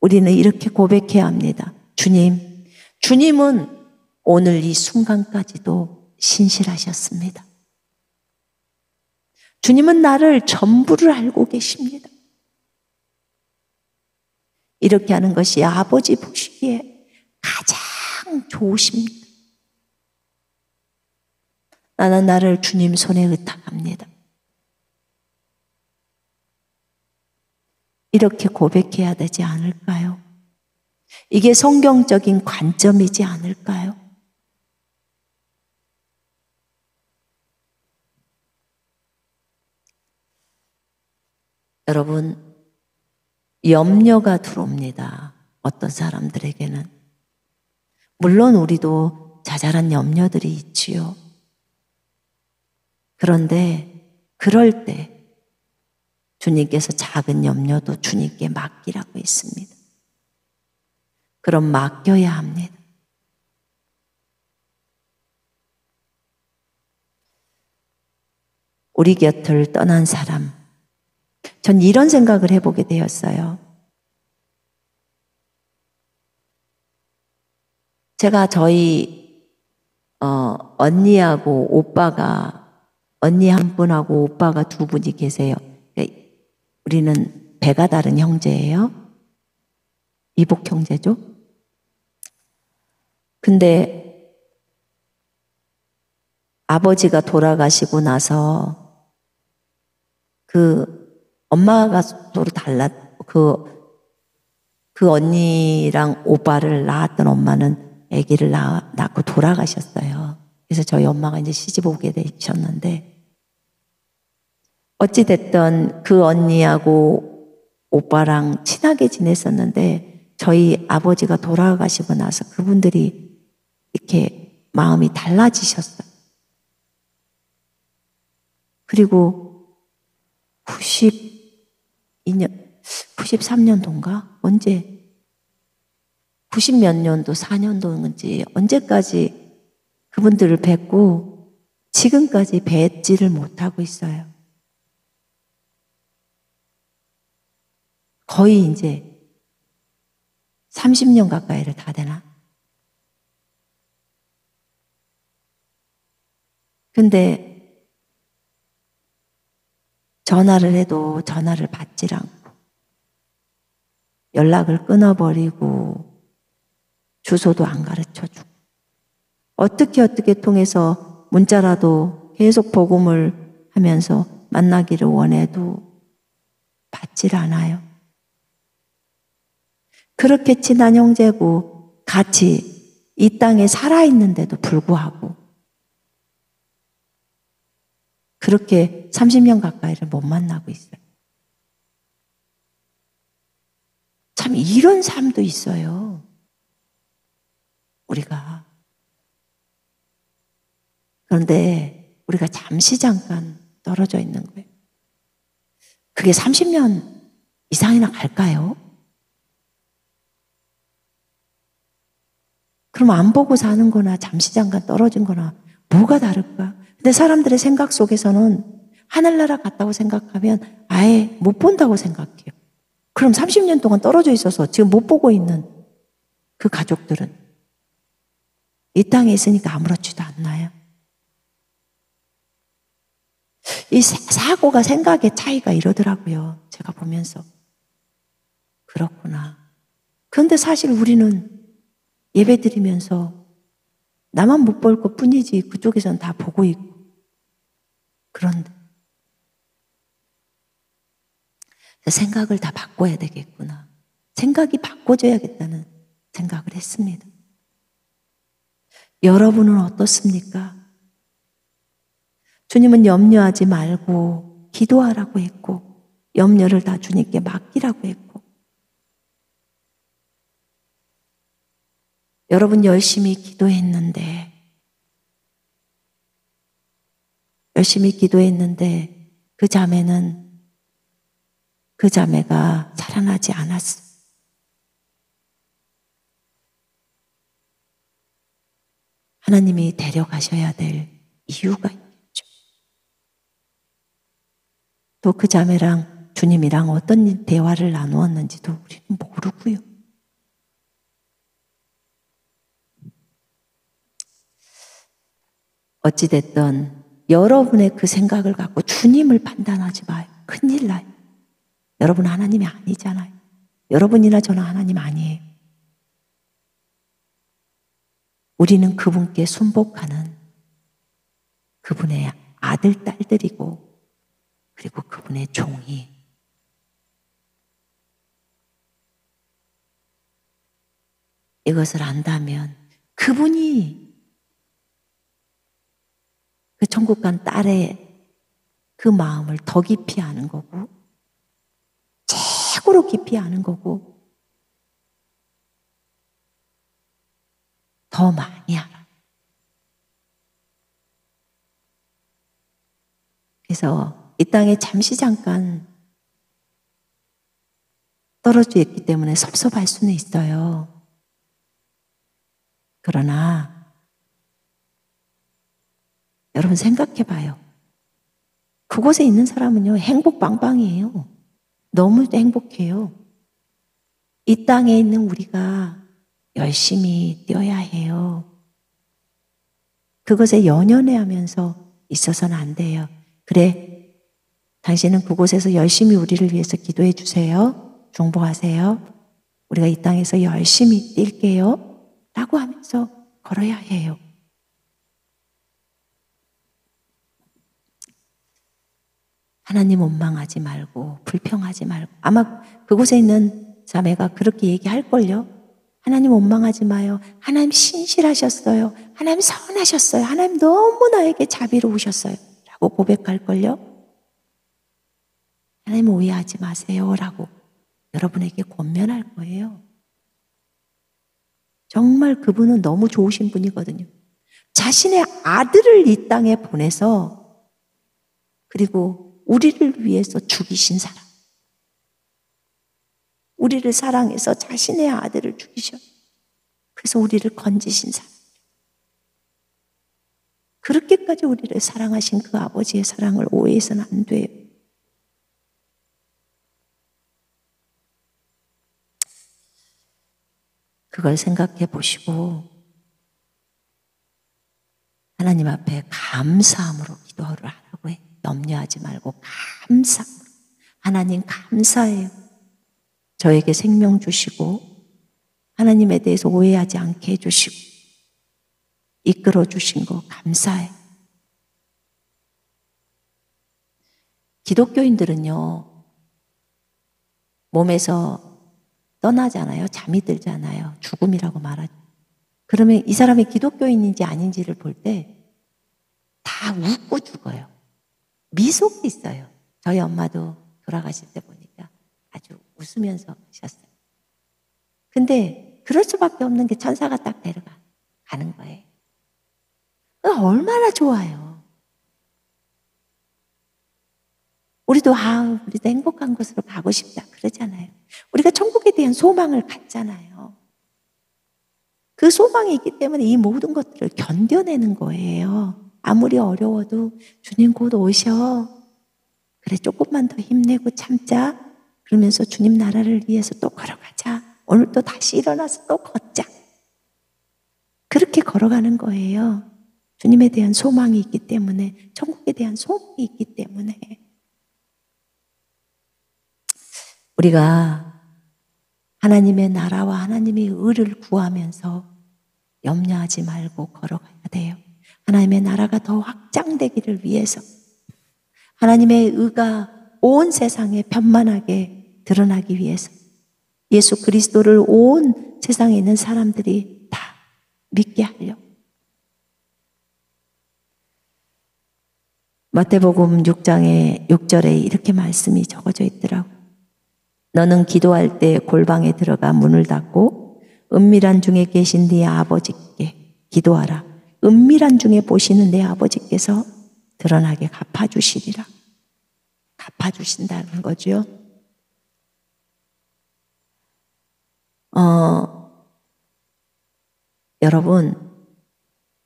우리는 이렇게 고백해야 합니다. 주님은 오늘 이 순간까지도 신실하셨습니다. 주님은 나를 전부를 알고 계십니다. 이렇게 하는 것이 아버지 보시기에 가장 좋으십니다. 나는 나를 주님 손에 의탁합니다. 이렇게 고백해야 되지 않을까요? 이게 성경적인 관점이지 않을까요? 여러분, 염려가 들어옵니다. 어떤 사람들에게는. 물론 우리도 자잘한 염려들이 있지요. 그런데 그럴 때 주님께서 작은 염려도 주님께 맡기라고 했습니다. 그럼 맡겨야 합니다. 우리 곁을 떠난 사람, 전 이런 생각을 해보게 되었어요. 제가 저희 언니하고 오빠가 언니 한 분하고 오빠가 두 분이 계세요. 우리는 배가 다른 형제예요. 이복 형제죠. 근데 아버지가 돌아가시고 나서 그 엄마가 서로 그 언니랑 오빠를 낳았던 엄마는 아기를 낳고 돌아가셨어요. 그래서 저희 엄마가 이제 시집 오게 되셨는데 어찌됐든 그 언니하고 오빠랑 친하게 지냈었는데 저희 아버지가 돌아가시고 나서 그분들이 이렇게 마음이 달라지셨어요. 그리고 93년도인가? 언제? 90몇 년도, 4년도인지 언제까지 그분들을 뵙고 지금까지 뵙지를 못하고 있어요. 거의 이제 30년 가까이를 다 되나? 근데 전화를 해도 전화를 받질 않고 연락을 끊어버리고 주소도 안 가르쳐주고 어떻게 통해서 문자라도 계속 복음을 하면서 만나기를 원해도 받질 않아요. 그렇게 친한 형제고 같이 이 땅에 살아있는데도 불구하고 그렇게 30년 가까이를 못 만나고 있어요. 참 이런 삶도 있어요. 우리가. 그런데 우리가 잠시 잠깐 떨어져 있는 거예요. 그게 30년 이상이나 갈까요? 그럼 안 보고 사는 거나 잠시 잠깐 떨어진 거나 뭐가 다를까? 근데 사람들의 생각 속에서는 하늘나라 갔다고 생각하면 아예 못 본다고 생각해요. 그럼 30년 동안 떨어져 있어서 지금 못 보고 있는 그 가족들은 이 땅에 있으니까 아무렇지도 않나요? 이 사고가 생각의 차이가 이러더라고요. 제가 보면서. 그렇구나. 그런데 사실 우리는 예배 드리면서 나만 못 볼 것 뿐이지 그쪽에서는 다 보고 있고. 그런데 생각을 다 바꿔야 되겠구나. 생각이 바꿔져야겠다는 생각을 했습니다. 여러분은 어떻습니까? 주님은 염려하지 말고 기도하라고 했고, 염려를 다 주님께 맡기라고 했고, 여러분 열심히 기도했는데 그 자매가 살아나지 않았어. 하나님이 데려가셔야 될 이유가 있겠죠. 또 그 자매랑 주님이랑 어떤 대화를 나누었는지도 우리는 모르고요. 어찌됐든 여러분의 그 생각을 갖고 주님을 판단하지 마요. 큰일 나요. 여러분 하나님이 아니잖아요. 여러분이나 저나 하나님 아니에요. 우리는 그분께 순복하는 그분의 아들, 딸들이고, 그리고 그분의 종이. 이것을 안다면 그분이 그 천국 간 딸의 그 마음을 더 깊이 아는 거고, 최고로 깊이 아는 거고, 더 많이 알아. 그래서 이 땅에 잠깐 떨어져 있기 때문에 섭섭할 수는 있어요. 그러나 여러분 생각해 봐요. 그곳에 있는 사람은요, 행복 빵빵이에요. 너무 행복해요. 이 땅에 있는 우리가 열심히 뛰어야 해요. 그것에 연연해 하면서 있어서는 안 돼요. 그래, 당신은 그곳에서 열심히 우리를 위해서 기도해 주세요. 중보하세요. 우리가 이 땅에서 열심히 뛸게요. 라고 하면서 걸어야 해요. 하나님 원망하지 말고 불평하지 말고, 아마 그곳에 있는 자매가 그렇게 얘기할걸요. 하나님 원망하지 마요. 하나님 신실하셨어요. 하나님 선하셨어요. 하나님 너무 나에게 자비로우셨어요. 라고 고백할걸요. 하나님 오해하지 마세요. 라고 여러분에게 권면할 거예요. 정말 그분은 너무 좋으신 분이거든요. 자신의 아들을 이 땅에 보내서, 그리고 우리를 위해서 죽이신 사람. 우리를 사랑해서 자신의 아들을 죽이셔. 그래서 우리를 건지신 사람. 그렇게까지 우리를 사랑하신 그 아버지의 사랑을 오해해서는 안 돼요. 그걸 생각해 보시고 하나님 앞에 감사함으로 기도를 하라고 해. 염려하지 말고 감사함으로. 하나님 감사해요. 저에게 생명 주시고 하나님에 대해서 오해하지 않게 해주시고 이끌어 주신 거 감사해. 기독교인들은요, 몸에서 떠나잖아요. 잠이 들잖아요. 죽음이라고 말하죠. 그러면 이 사람이 기독교인인지 아닌지를 볼 때 다 웃고 죽어요. 미소가 있어요. 저희 엄마도 돌아가실 때 보니까 아주 웃으면서 하셨어요. 근데 그럴 수밖에 없는 게 천사가 딱 데려가는 거예요. 얼마나 좋아요. 우리도 행복한 곳으로 가고 싶다 그러잖아요. 우리가 천국에 대한 소망을 갖잖아요. 그 소망이 있기 때문에 이 모든 것들을 견뎌내는 거예요. 아무리 어려워도 주님 곧 오셔. 그래, 조금만 더 힘내고 참자. 그러면서 주님 나라를 위해서 또 걸어가자. 오늘 또 다시 일어나서 또 걷자. 그렇게 걸어가는 거예요. 주님에 대한 소망이 있기 때문에, 천국에 대한 소망이 있기 때문에. 우리가 하나님의 나라와 하나님의 의를 구하면서 염려하지 말고 걸어가야 돼요. 하나님의 나라가 더 확장되기를 위해서, 하나님의 의가 온 세상에 편만하게 드러나기 위해서, 예수 그리스도를 온 세상에 있는 사람들이 다 믿게 하려고. 마태복음 6장의 6절에 이렇게 말씀이 적어져 있더라고요. 너는 기도할 때 골방에 들어가 문을 닫고 은밀한 중에 계신 네 아버지께 기도하라. 은밀한 중에 보시는 내 아버지께서 드러나게 갚아주시리라. 갚아주신다는 거죠. 여러분,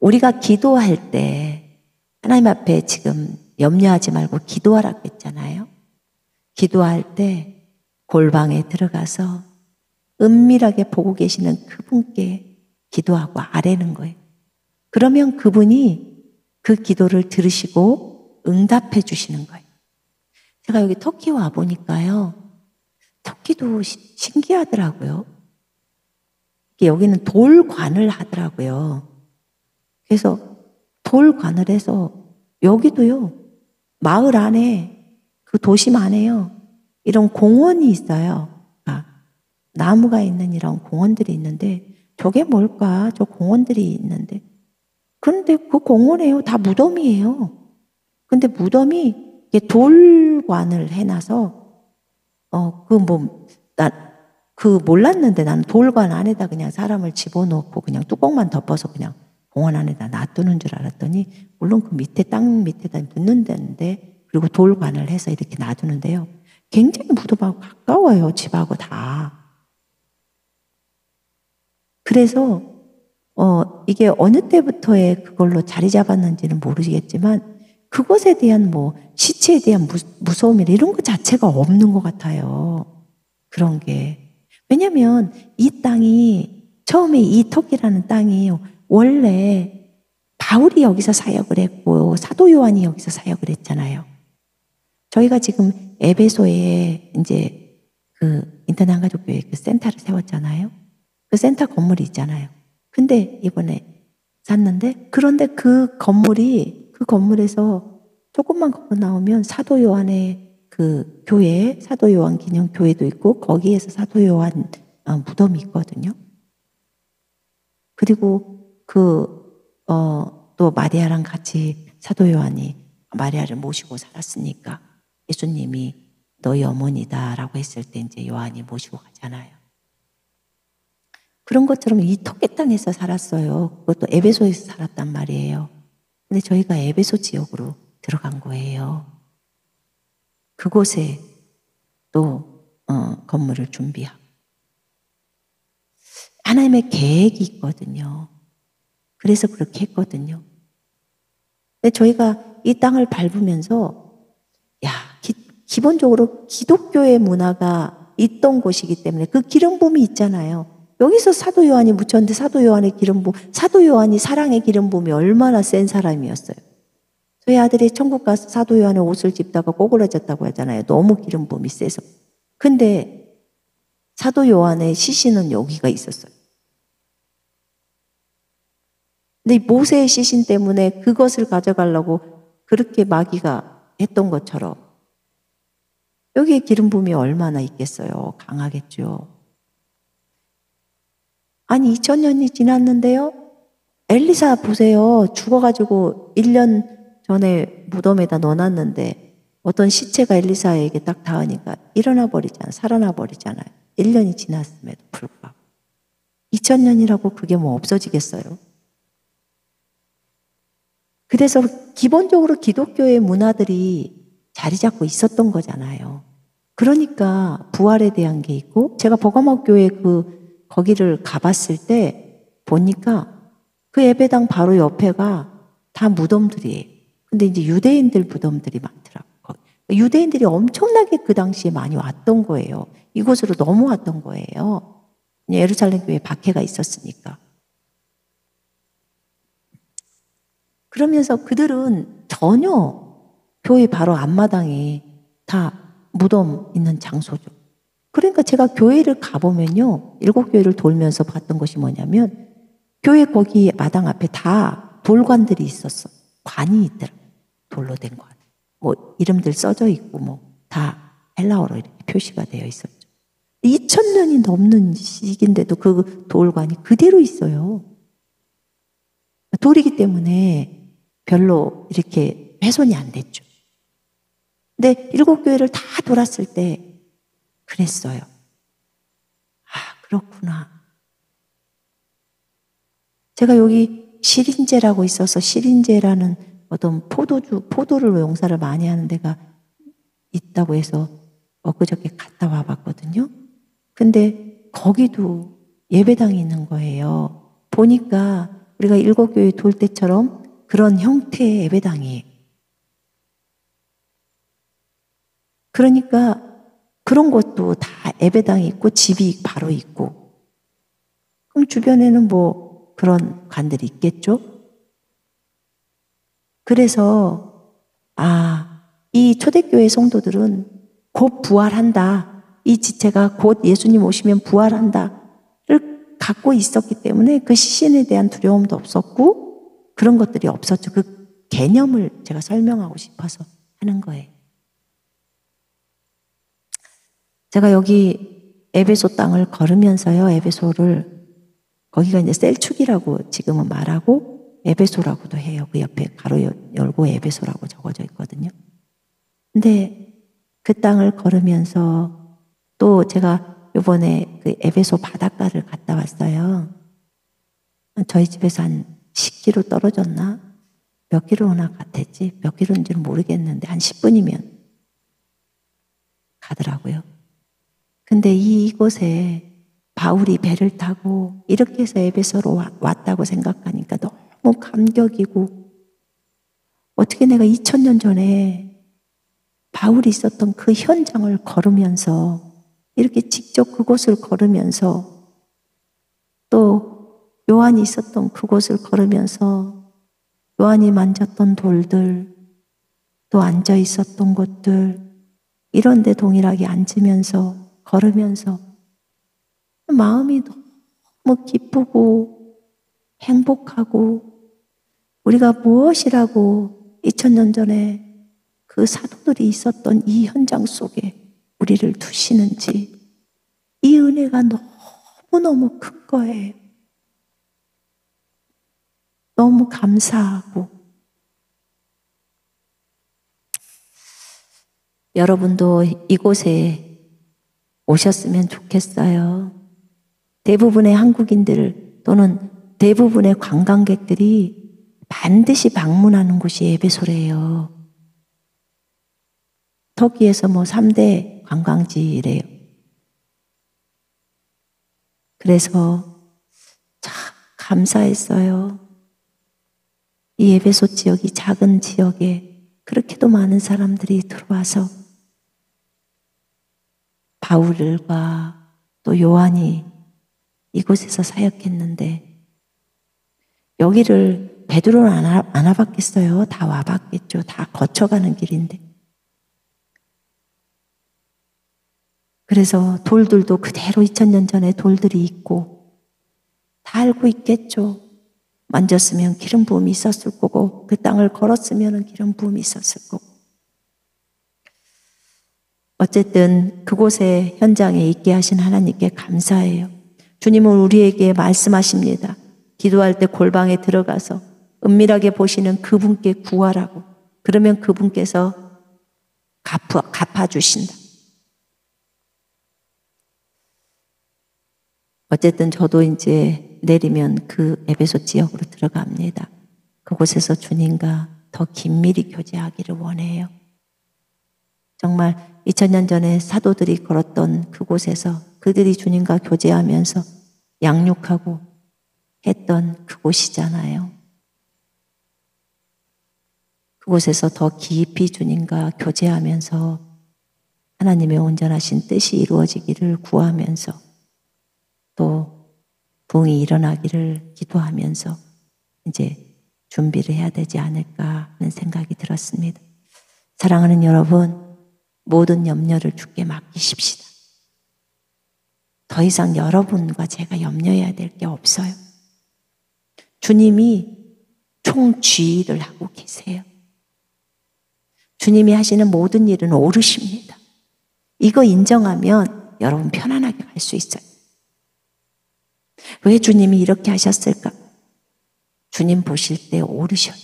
우리가 기도할 때 하나님 앞에 지금 염려하지 말고 기도하라고 했잖아요. 기도할 때 골방에 들어가서 은밀하게 보고 계시는 그분께 기도하고 아뢰는 거예요. 그러면 그분이 그 기도를 들으시고 응답해 주시는 거예요. 제가 여기 터키 와 보니까요, 터키도 신기하더라고요. 여기는 돌관을 하더라고요. 그래서 돌관을 해서 여기도요, 마을 안에, 그 도심 안에요, 이런 공원이 있어요. 나무가 있는 이런 공원들이 있는데, 저게 뭘까? 저 공원들이 있는데. 그런데 그 공원에요, 다 무덤이에요. 근데 무덤이 돌관을 해놔서, 몰랐는데 나는 돌관 안에다 그냥 사람을 집어넣고 그냥 뚜껑만 덮어서 그냥 공원 안에다 놔두는 줄 알았더니, 물론 그 밑에 땅 밑에다 묻는다는데, 그리고 돌관을 해서 이렇게 놔두는데요, 굉장히 무덤하고 가까워요. 집하고 다. 그래서 이게 어느 때부터의 그걸로 자리 잡았는지는 모르겠지만, 그것에 대한 시체에 대한 무서움이나 이런 것 자체가 없는 것 같아요. 그런 게. 왜냐면 이 땅이, 처음에 이 터키라는 땅이 원래 바울이 여기서 사역을 했고 사도 요한이 여기서 사역을 했잖아요. 저희가 지금 에베소에 이제 그 인터넷 한가족교회 그 센터를 세웠잖아요. 그 센터 건물이 있잖아요. 근데 이번에 샀는데, 그런데 그 건물에서 조금만 걸어 나오면 사도 요한의 그 교회, 사도 요한 기념 교회도 있고, 거기에서 사도 요한 무덤이 있거든요. 그리고 또 마리아랑 같이 사도 요한이 마리아를 모시고 살았으니까 예수님이 너희 어머니다라고 했을 때 이제 요한이 모시고 가잖아요. 그런 것처럼 이 터키 땅에서 살았어요. 그것도 에베소에서 살았단 말이에요. 근데 저희가 에베소 지역으로 들어간 거예요. 그곳에 또 건물을 준비하고. 하나님의 계획이 있거든요. 그래서 그렇게 했거든요. 근데 저희가 이 땅을 밟으면서, 기본적으로 기독교의 문화가 있던 곳이기 때문에 그 기름 부음이 있잖아요. 여기서 사도 요한이 묻혔는데, 사도 요한의 기름 부음, 사도 요한이 사랑의 기름 부음이 얼마나 센 사람이었어요. 저희 아들이 천국 가서 사도 요한의 옷을 집다가 꼬꾸라졌다고 하잖아요. 너무 기름 부음이 세서. 근데 사도 요한의 시신은 여기가 있었어요. 근데 모세의 시신 때문에 그것을 가져가려고 그렇게 마귀가 했던 것처럼 여기에 기름 부음이 얼마나 있겠어요. 강하겠죠. 아니 2000년이 지났는데요, 엘리사 보세요. 죽어가지고 1년 전에 무덤에다 넣어놨는데 어떤 시체가 엘리사에게 딱 닿으니까 일어나 버리잖아요. 살아나 버리잖아요. 1년이 지났음에도 불구하고. 2000년이라고 그게 없어지겠어요? 그래서 기본적으로 기독교의 문화들이 자리 잡고 있었던 거잖아요. 그러니까 부활에 대한 게 있고, 제가 버가모 교회 거기를 가봤을 때 보니까 그 예배당 바로 옆에가 다 무덤들이에요. 근데 이제 유대인들 무덤들이 많더라고요. 유대인들이 엄청나게 그 당시에 많이 왔던 거예요. 이곳으로 넘어왔던 거예요. 예루살렘 교회 박해가 있었으니까. 그러면서 그들은 전혀 교회 바로 앞마당에 다 무덤 있는 장소죠. 그러니까 제가 교회를 가보면요. 7교회를 돌면서 봤던 것이 뭐냐면 교회 거기 마당 앞에 다 돌관들이 있었어. 관이 있더라. 돌로 된 관. 뭐 이름들 써져 있고 뭐 다 헬라어로 이렇게 표시가 되어 있었죠. 2000년이 넘는 시기인데도 그 돌관이 그대로 있어요. 돌이기 때문에 별로 이렇게 훼손이 안 됐죠. 근데 7교회를 다 돌았을 때 그랬어요. 아, 그렇구나. 제가 여기 시린제라고 있어서 시린제라는 어떤 포도를 용사를 많이 하는 데가 있다고 해서 엊그저께 갔다 와봤거든요. 근데 거기도 예배당이 있는 거예요. 보니까 우리가 7교회 돌 때처럼 그런 형태의 예배당이에요. 그러니까 그런 것도 다 예배당이 있고 집이 바로 있고 그럼 주변에는 뭐 그런 관들이 있겠죠? 그래서 이 초대교회 성도들은 곧 부활한다. 이 지체가 곧 예수님 오시면 부활한다를 갖고 있었기 때문에 그 시신에 대한 두려움도 없었고 그런 것들이 없었죠. 그 개념을 제가 설명하고 싶어서 하는 거예요. 제가 여기 에베소 땅을 걸으면서요. 에베소를 거기가 이제 셀축이라고 지금은 말하고 에베소라고도 해요. 그 옆에 가로 열고 에베소라고 적어져 있거든요. 근데 그 땅을 걸으면서 또 제가 이번에 그 에베소 바닷가를 갔다 왔어요. 저희 집에서 한 10km 떨어졌나? 몇 킬로나 같았지? 몇 킬로인지는 모르겠는데 한 10분이면 가더라고요. 근데 이곳에 바울이 배를 타고 이렇게 해서 에베소로 왔다고 생각하니까 너무 감격이고 어떻게 내가 2000년 전에 바울이 있었던 그 현장을 걸으면서 이렇게 직접 그곳을 걸으면서 또 요한이 있었던 그곳을 걸으면서 요한이 만졌던 돌들 또 앉아 있었던 곳들 이런 데 동일하게 앉으면서 걸으면서 마음이 너무 기쁘고 행복하고 우리가 무엇이라고 2000년 전에 그 사도들이 있었던 이 현장 속에 우리를 두시는지 이 은혜가 너무너무 큰 거예요. 너무 감사하고 여러분도 이곳에 오셨으면 좋겠어요. 대부분의 한국인들 또는 대부분의 관광객들이 반드시 방문하는 곳이 에베소래요. 터키에서 뭐 3대 관광지래요. 그래서 참 감사했어요. 이 에베소 지역이 작은 지역에 그렇게도 많은 사람들이 들어와서 바울과 또 요한이 이곳에서 사역했는데 여기를 베드로는 안 와봤겠어요? 다 와봤겠죠. 다 거쳐가는 길인데. 그래서 돌들도 그대로 2000년 전에 돌들이 있고 다 알고 있겠죠. 만졌으면 기름 부음이 있었을 거고 그 땅을 걸었으면 기름 부음이 있었을 거고 어쨌든 그곳에 현장에 있게 하신 하나님께 감사해요. 주님은 우리에게 말씀하십니다. 기도할 때 골방에 들어가서 은밀하게 보시는 그분께 구하라고. 그러면 그분께서 갚아주신다. 어쨌든 저도 이제 내리면 그 에베소 지역으로 들어갑니다. 그곳에서 주님과 더 긴밀히 교제하기를 원해요. 정말 2000년 전에 사도들이 걸었던 그곳에서 그들이 주님과 교제하면서 양육하고 했던 그곳이잖아요. 그곳에서 더 깊이 주님과 교제하면서 하나님의 온전하신 뜻이 이루어지기를 구하면서 또 부흥이 일어나기를 기도하면서 이제 준비를 해야 되지 않을까 하는 생각이 들었습니다. 사랑하는 여러분, 모든 염려를 주께 맡기십시다. 더 이상 여러분과 제가 염려해야 될 게 없어요. 주님이 총쥐를 하고 계세요. 주님이 하시는 모든 일은 옳으십니다. 이거 인정하면 여러분 편안하게 갈 수 있어요. 왜 주님이 이렇게 하셨을까? 주님 보실 때 옳으셔요.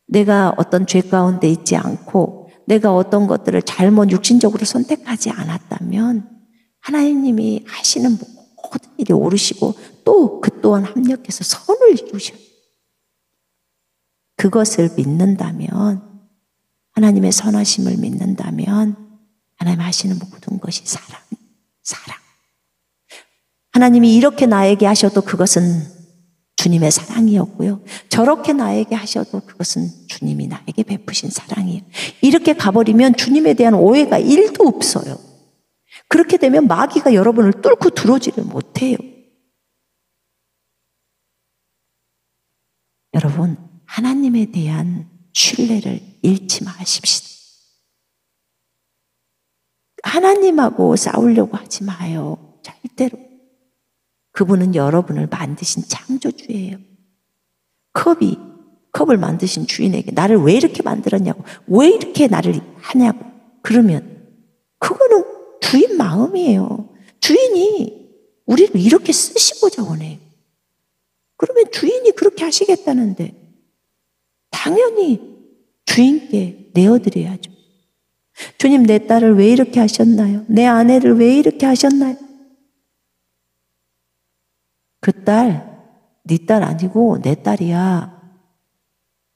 내가 어떤 죄 가운데 있지 않고 내가 어떤 것들을 잘못 육신적으로 선택하지 않았다면 하나님이 하시는 모든 일이 옳으시고 또 그 또한 합력해서 선을 이루셔요. 그것을 믿는다면, 하나님의 선하심을 믿는다면 하나님 하시는 모든 것이 사랑. 하나님이 이렇게 나에게 하셔도 그것은 주님의 사랑이었고요. 저렇게 나에게 하셔도 그것은 주님이 나에게 베푸신 사랑이에요. 이렇게 가버리면 주님에 대한 오해가 1도 없어요. 그렇게 되면 마귀가 여러분을 뚫고 들어오지를 못해요. 여러분, 하나님에 대한 신뢰를 잃지 마십시다. 하나님하고 싸우려고 하지 마요. 절대로. 그분은 여러분을 만드신 창조주예요. 컵을 만드신 주인에게 나를 왜 이렇게 만들었냐고, 왜 이렇게 나를 하냐고 그러면 그거는 주인 마음이에요. 주인이 우리를 이렇게 쓰시고자 원해요. 그러면 주인이 그렇게 하시겠다는데 당연히 주인께 내어드려야죠. 주님, 내 딸을 왜 이렇게 하셨나요? 내 아내를 왜 이렇게 하셨나요? 그 딸, 네 딸 아니고 내 딸이야.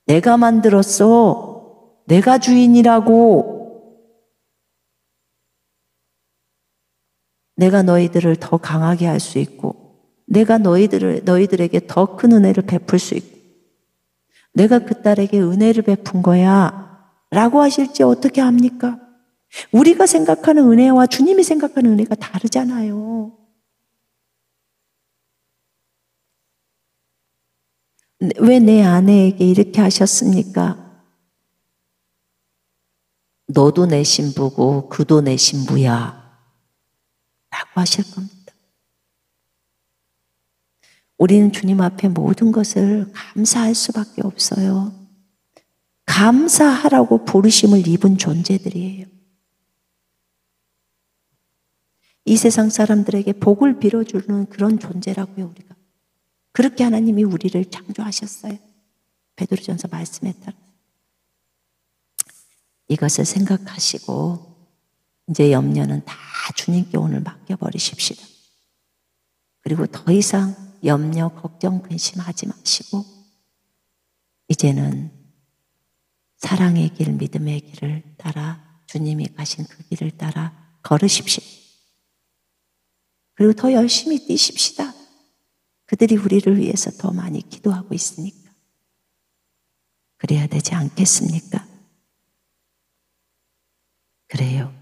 내가 만들었어. 내가 주인이라고. 내가 너희들을 더 강하게 할 수 있고, 내가 너희들에게 더 큰 은혜를 베풀 수 있고, 내가 그 딸에게 은혜를 베푼 거야 라고 하실지 어떻게 합니까? 우리가 생각하는 은혜와 주님이 생각하는 은혜가 다르잖아요. 왜 내 아내에게 이렇게 하셨습니까? 너도 내 신부고 그도 내 신부야 라고 하실 겁니다. 우리는 주님 앞에 모든 것을 감사할 수밖에 없어요. 감사하라고 부르심을 입은 존재들이에요. 이 세상 사람들에게 복을 빌어주는 그런 존재라고요, 우리가. 그렇게 하나님이 우리를 창조하셨어요. 베드로전서 말씀에 따라. 이것을 생각하시고 이제 염려는 다 주님께 오늘 맡겨버리십시다. 그리고 더 이상 염려, 걱정, 근심하지 마시고 이제는 사랑의 길, 믿음의 길을 따라 주님이 가신 그 길을 따라 걸으십시오. 그리고 더 열심히 뛰십시다. 그들이 우리를 위해서 더 많이 기도하고 있으니까. 그래야 되지 않겠습니까? 그래요.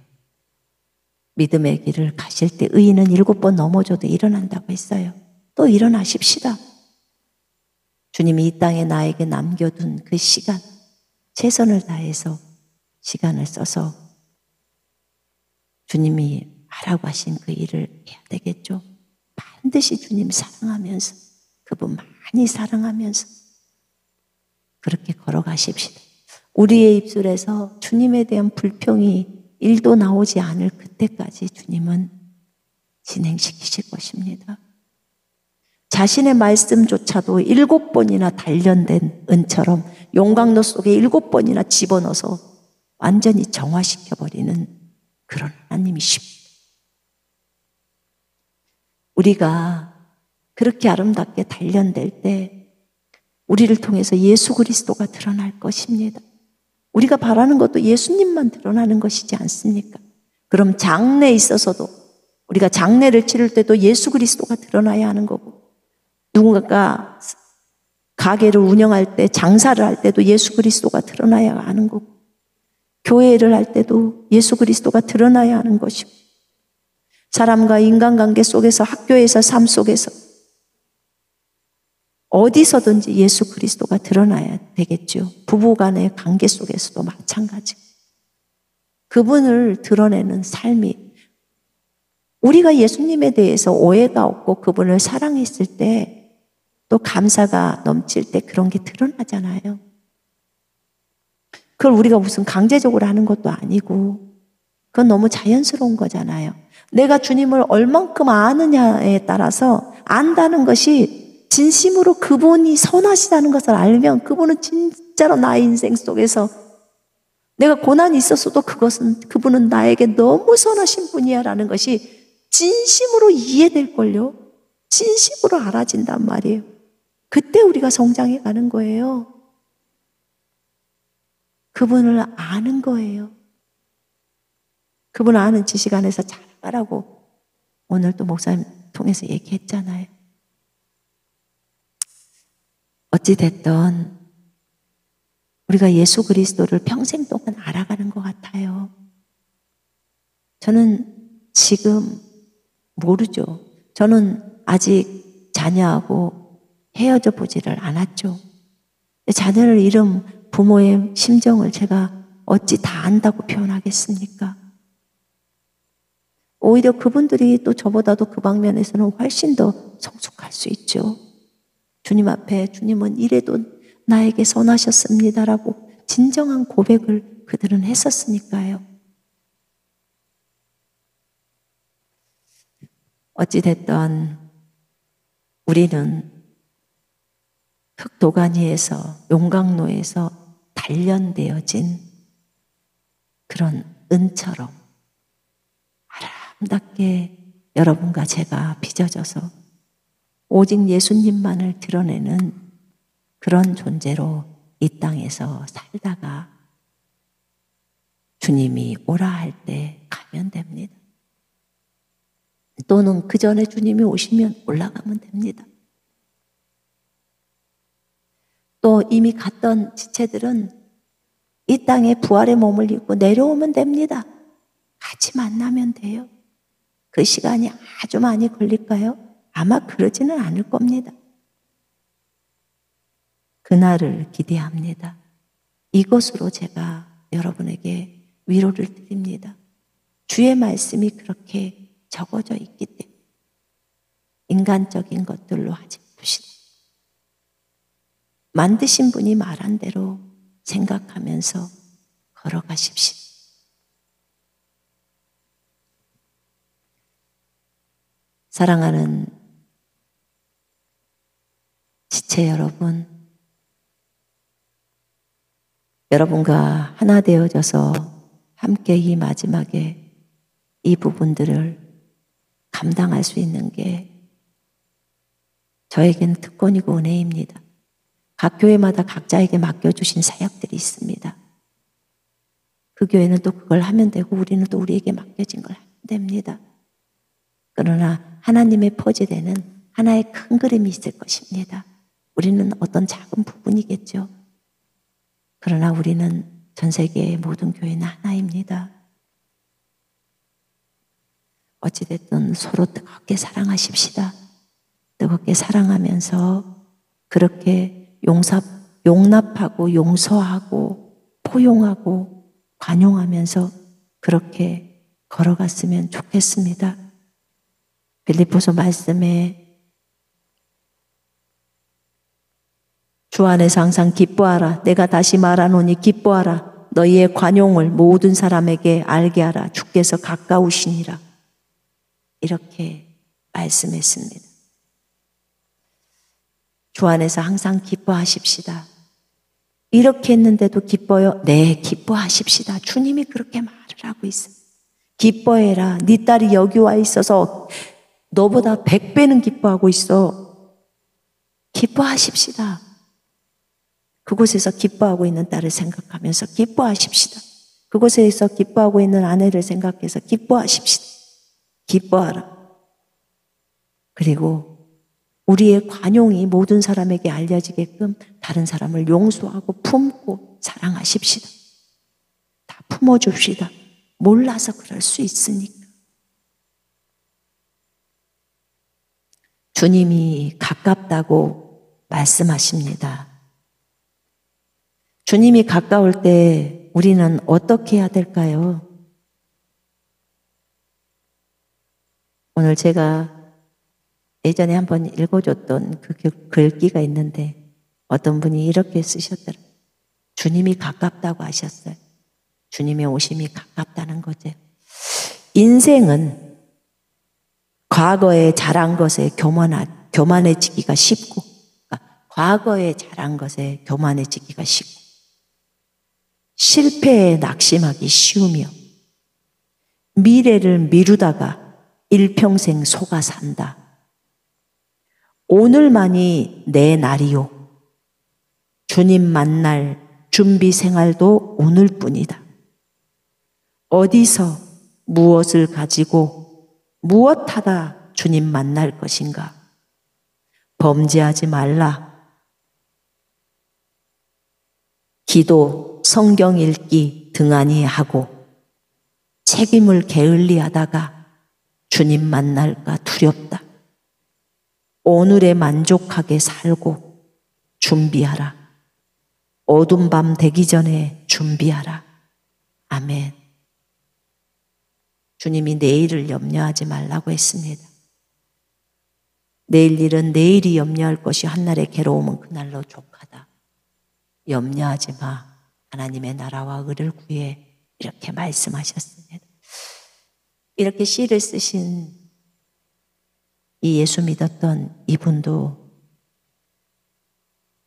믿음의 길을 가실 때 의인은 7번 넘어져도 일어난다고 했어요. 또 일어나십시다. 주님이 이 땅에 나에게 남겨둔 그 시간, 최선을 다해서 시간을 써서 주님이 하라고 하신 그 일을 해야 되겠죠. 반드시 주님 사랑하면서, 그분 많이 사랑하면서 그렇게 걸어가십시다. 우리의 입술에서 주님에 대한 불평이 1도 나오지 않을 그때까지 주님은 진행시키실 것입니다. 자신의 말씀조차도 7번이나 단련된 은처럼 용광로 속에 7번이나 집어넣어서 완전히 정화시켜버리는 그런 하나님이십니다. 우리가 그렇게 아름답게 단련될 때 우리를 통해서 예수 그리스도가 드러날 것입니다. 우리가 바라는 것도 예수님만 드러나는 것이지 않습니까? 그럼 장래에 있어서도 우리가 장례를 치를 때도 예수 그리스도가 드러나야 하는 거고, 누군가가 가게를 운영할 때, 장사를 할 때도 예수 그리스도가 드러나야 하는 거고, 교회를 할 때도 예수 그리스도가 드러나야 하는 것이고, 사람과 인간관계 속에서, 학교에서, 삶 속에서 어디서든지 예수 그리스도가 드러나야 되겠죠. 부부간의 관계 속에서도 마찬가지. 그분을 드러내는 삶이 우리가 예수님에 대해서 오해가 없고 그분을 사랑했을 때 또 감사가 넘칠 때 그런 게 드러나잖아요. 그걸 우리가 무슨 강제적으로 하는 것도 아니고 그건 너무 자연스러운 거잖아요. 내가 주님을 얼만큼 아느냐에 따라서 안다는 것이 진심으로 그분이 선하시다는 것을 알면 그분은 진짜로 나의 인생 속에서 내가 고난이 있었어도 그분은 나에게 너무 선하신 분이야라는 것이 진심으로 이해될걸요. 진심으로 알아진단 말이에요. 그때 우리가 성장해 가는 거예요. 그분을 아는 거예요. 그분을 아는 지식 안에서 자라가라고 오늘 또 목사님 통해서 얘기했잖아요. 어찌됐든 우리가 예수 그리스도를 평생 동안 알아가는 것 같아요. 저는 지금 모르죠. 저는 아직 자녀하고 헤어져 보지를 않았죠. 자녀를 잃은 부모의 심정을 제가 어찌 다 안다고 표현하겠습니까? 오히려 그분들이 또 저보다도 그 방면에서는 훨씬 더 성숙할 수 있죠. 주님 앞에 주님은 이래도 나에게 선하셨습니다라고 진정한 고백을 그들은 했었으니까요. 어찌됐든 우리는 흑도가니에서 용광로에서 단련되어진 그런 은처럼 아름답게 여러분과 제가 빚어져서 오직 예수님만을 드러내는 그런 존재로 이 땅에서 살다가 주님이 오라 할 때 가면 됩니다. 또는 그 전에 주님이 오시면 올라가면 됩니다. 또 이미 갔던 지체들은 이 땅에 부활의 몸을 입고 내려오면 됩니다. 같이 만나면 돼요. 그 시간이 아주 많이 걸릴까요? 아마 그러지는 않을 겁니다. 그날을 기대합니다. 이것으로 제가 여러분에게 위로를 드립니다. 주의 말씀이 그렇게 적어져 있기 때문에 인간적인 것들로 하지 맙시다. 만드신 분이 말한 대로 생각하면서 걸어가십시오. 사랑하는 지체 여러분, 여러분과 하나 되어져서 함께 이 마지막에 이 부분들을 감당할 수 있는 게 저에게는 특권이고 은혜입니다. 각 교회마다 각자에게 맡겨주신 사역들이 있습니다. 그 교회는 또 그걸 하면 되고 우리는 또 우리에게 맡겨진 걸 하면 됩니다. 그러나 하나님의 퍼즐에는 하나의 큰 그림이 있을 것입니다. 우리는 어떤 작은 부분이겠죠. 그러나 우리는 전 세계의 모든 교회는 하나입니다. 어찌됐든 서로 뜨겁게 사랑하십시다. 뜨겁게 사랑하면서 그렇게 용납하고 용서하고 포용하고 관용하면서 그렇게 걸어갔으면 좋겠습니다. 빌립보서 말씀에 주 안에서 항상 기뻐하라. 내가 다시 말하노니 기뻐하라. 너희의 관용을 모든 사람에게 알게 하라. 주께서 가까우시니라. 이렇게 말씀했습니다. 주 안에서 항상 기뻐하십시다. 이렇게 했는데도 기뻐요? 네, 기뻐하십시다. 주님이 그렇게 말을 하고 있어요. 기뻐해라. 네 딸이 여기 와 있어서 너보다 100배는 기뻐하고 있어. 기뻐하십시다. 그곳에서 기뻐하고 있는 딸을 생각하면서 기뻐하십시다. 그곳에서 기뻐하고 있는 아내를 생각해서 기뻐하십시다. 기뻐하라. 그리고 우리의 관용이 모든 사람에게 알려지게끔 다른 사람을 용서하고 품고 사랑하십시다. 다 품어줍시다. 몰라서 그럴 수 있으니까. 주님이 가깝다고 말씀하십니다. 주님이 가까울 때 우리는 어떻게 해야 될까요? 오늘 제가 예전에 한번 읽어줬던 그 글귀가 있는데 어떤 분이 이렇게 쓰셨더라고요. 주님이 가깝다고 하셨어요. 주님의 오심이 가깝다는 거죠. 인생은 과거에 잘한 것에 교만해지기가 쉽고, 그러니까 과거에 잘한 것에 교만해지기가 쉽고, 실패에 낙심하기 쉬우며, 미래를 미루다가 일평생 속아 산다. 오늘만이 내 날이요. 주님 만날 준비 생활도 오늘뿐이다. 어디서 무엇을 가지고 무엇하다 주님 만날 것인가? 범죄하지 말라. 기도, 성경 읽기 등한히 하고 책임을 게을리하다가 주님 만날까 두렵다. 오늘에 만족하게 살고 준비하라. 어두운 밤 되기 전에 준비하라. 아멘. 주님이 내일을 염려하지 말라고 했습니다. 내일 일은 내일이 염려할 것이 한날의 괴로움은 그날로 족하다. 염려하지 마. 하나님의 나라와 의를 구해. 이렇게 말씀하셨습니다. 이렇게 시를 쓰신 이 예수 믿었던 이분도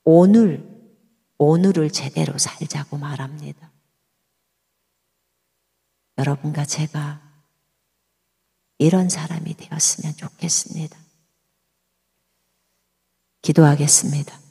오늘을 제대로 살자고 말합니다. 여러분과 제가 이런 사람이 되었으면 좋겠습니다. 기도하겠습니다.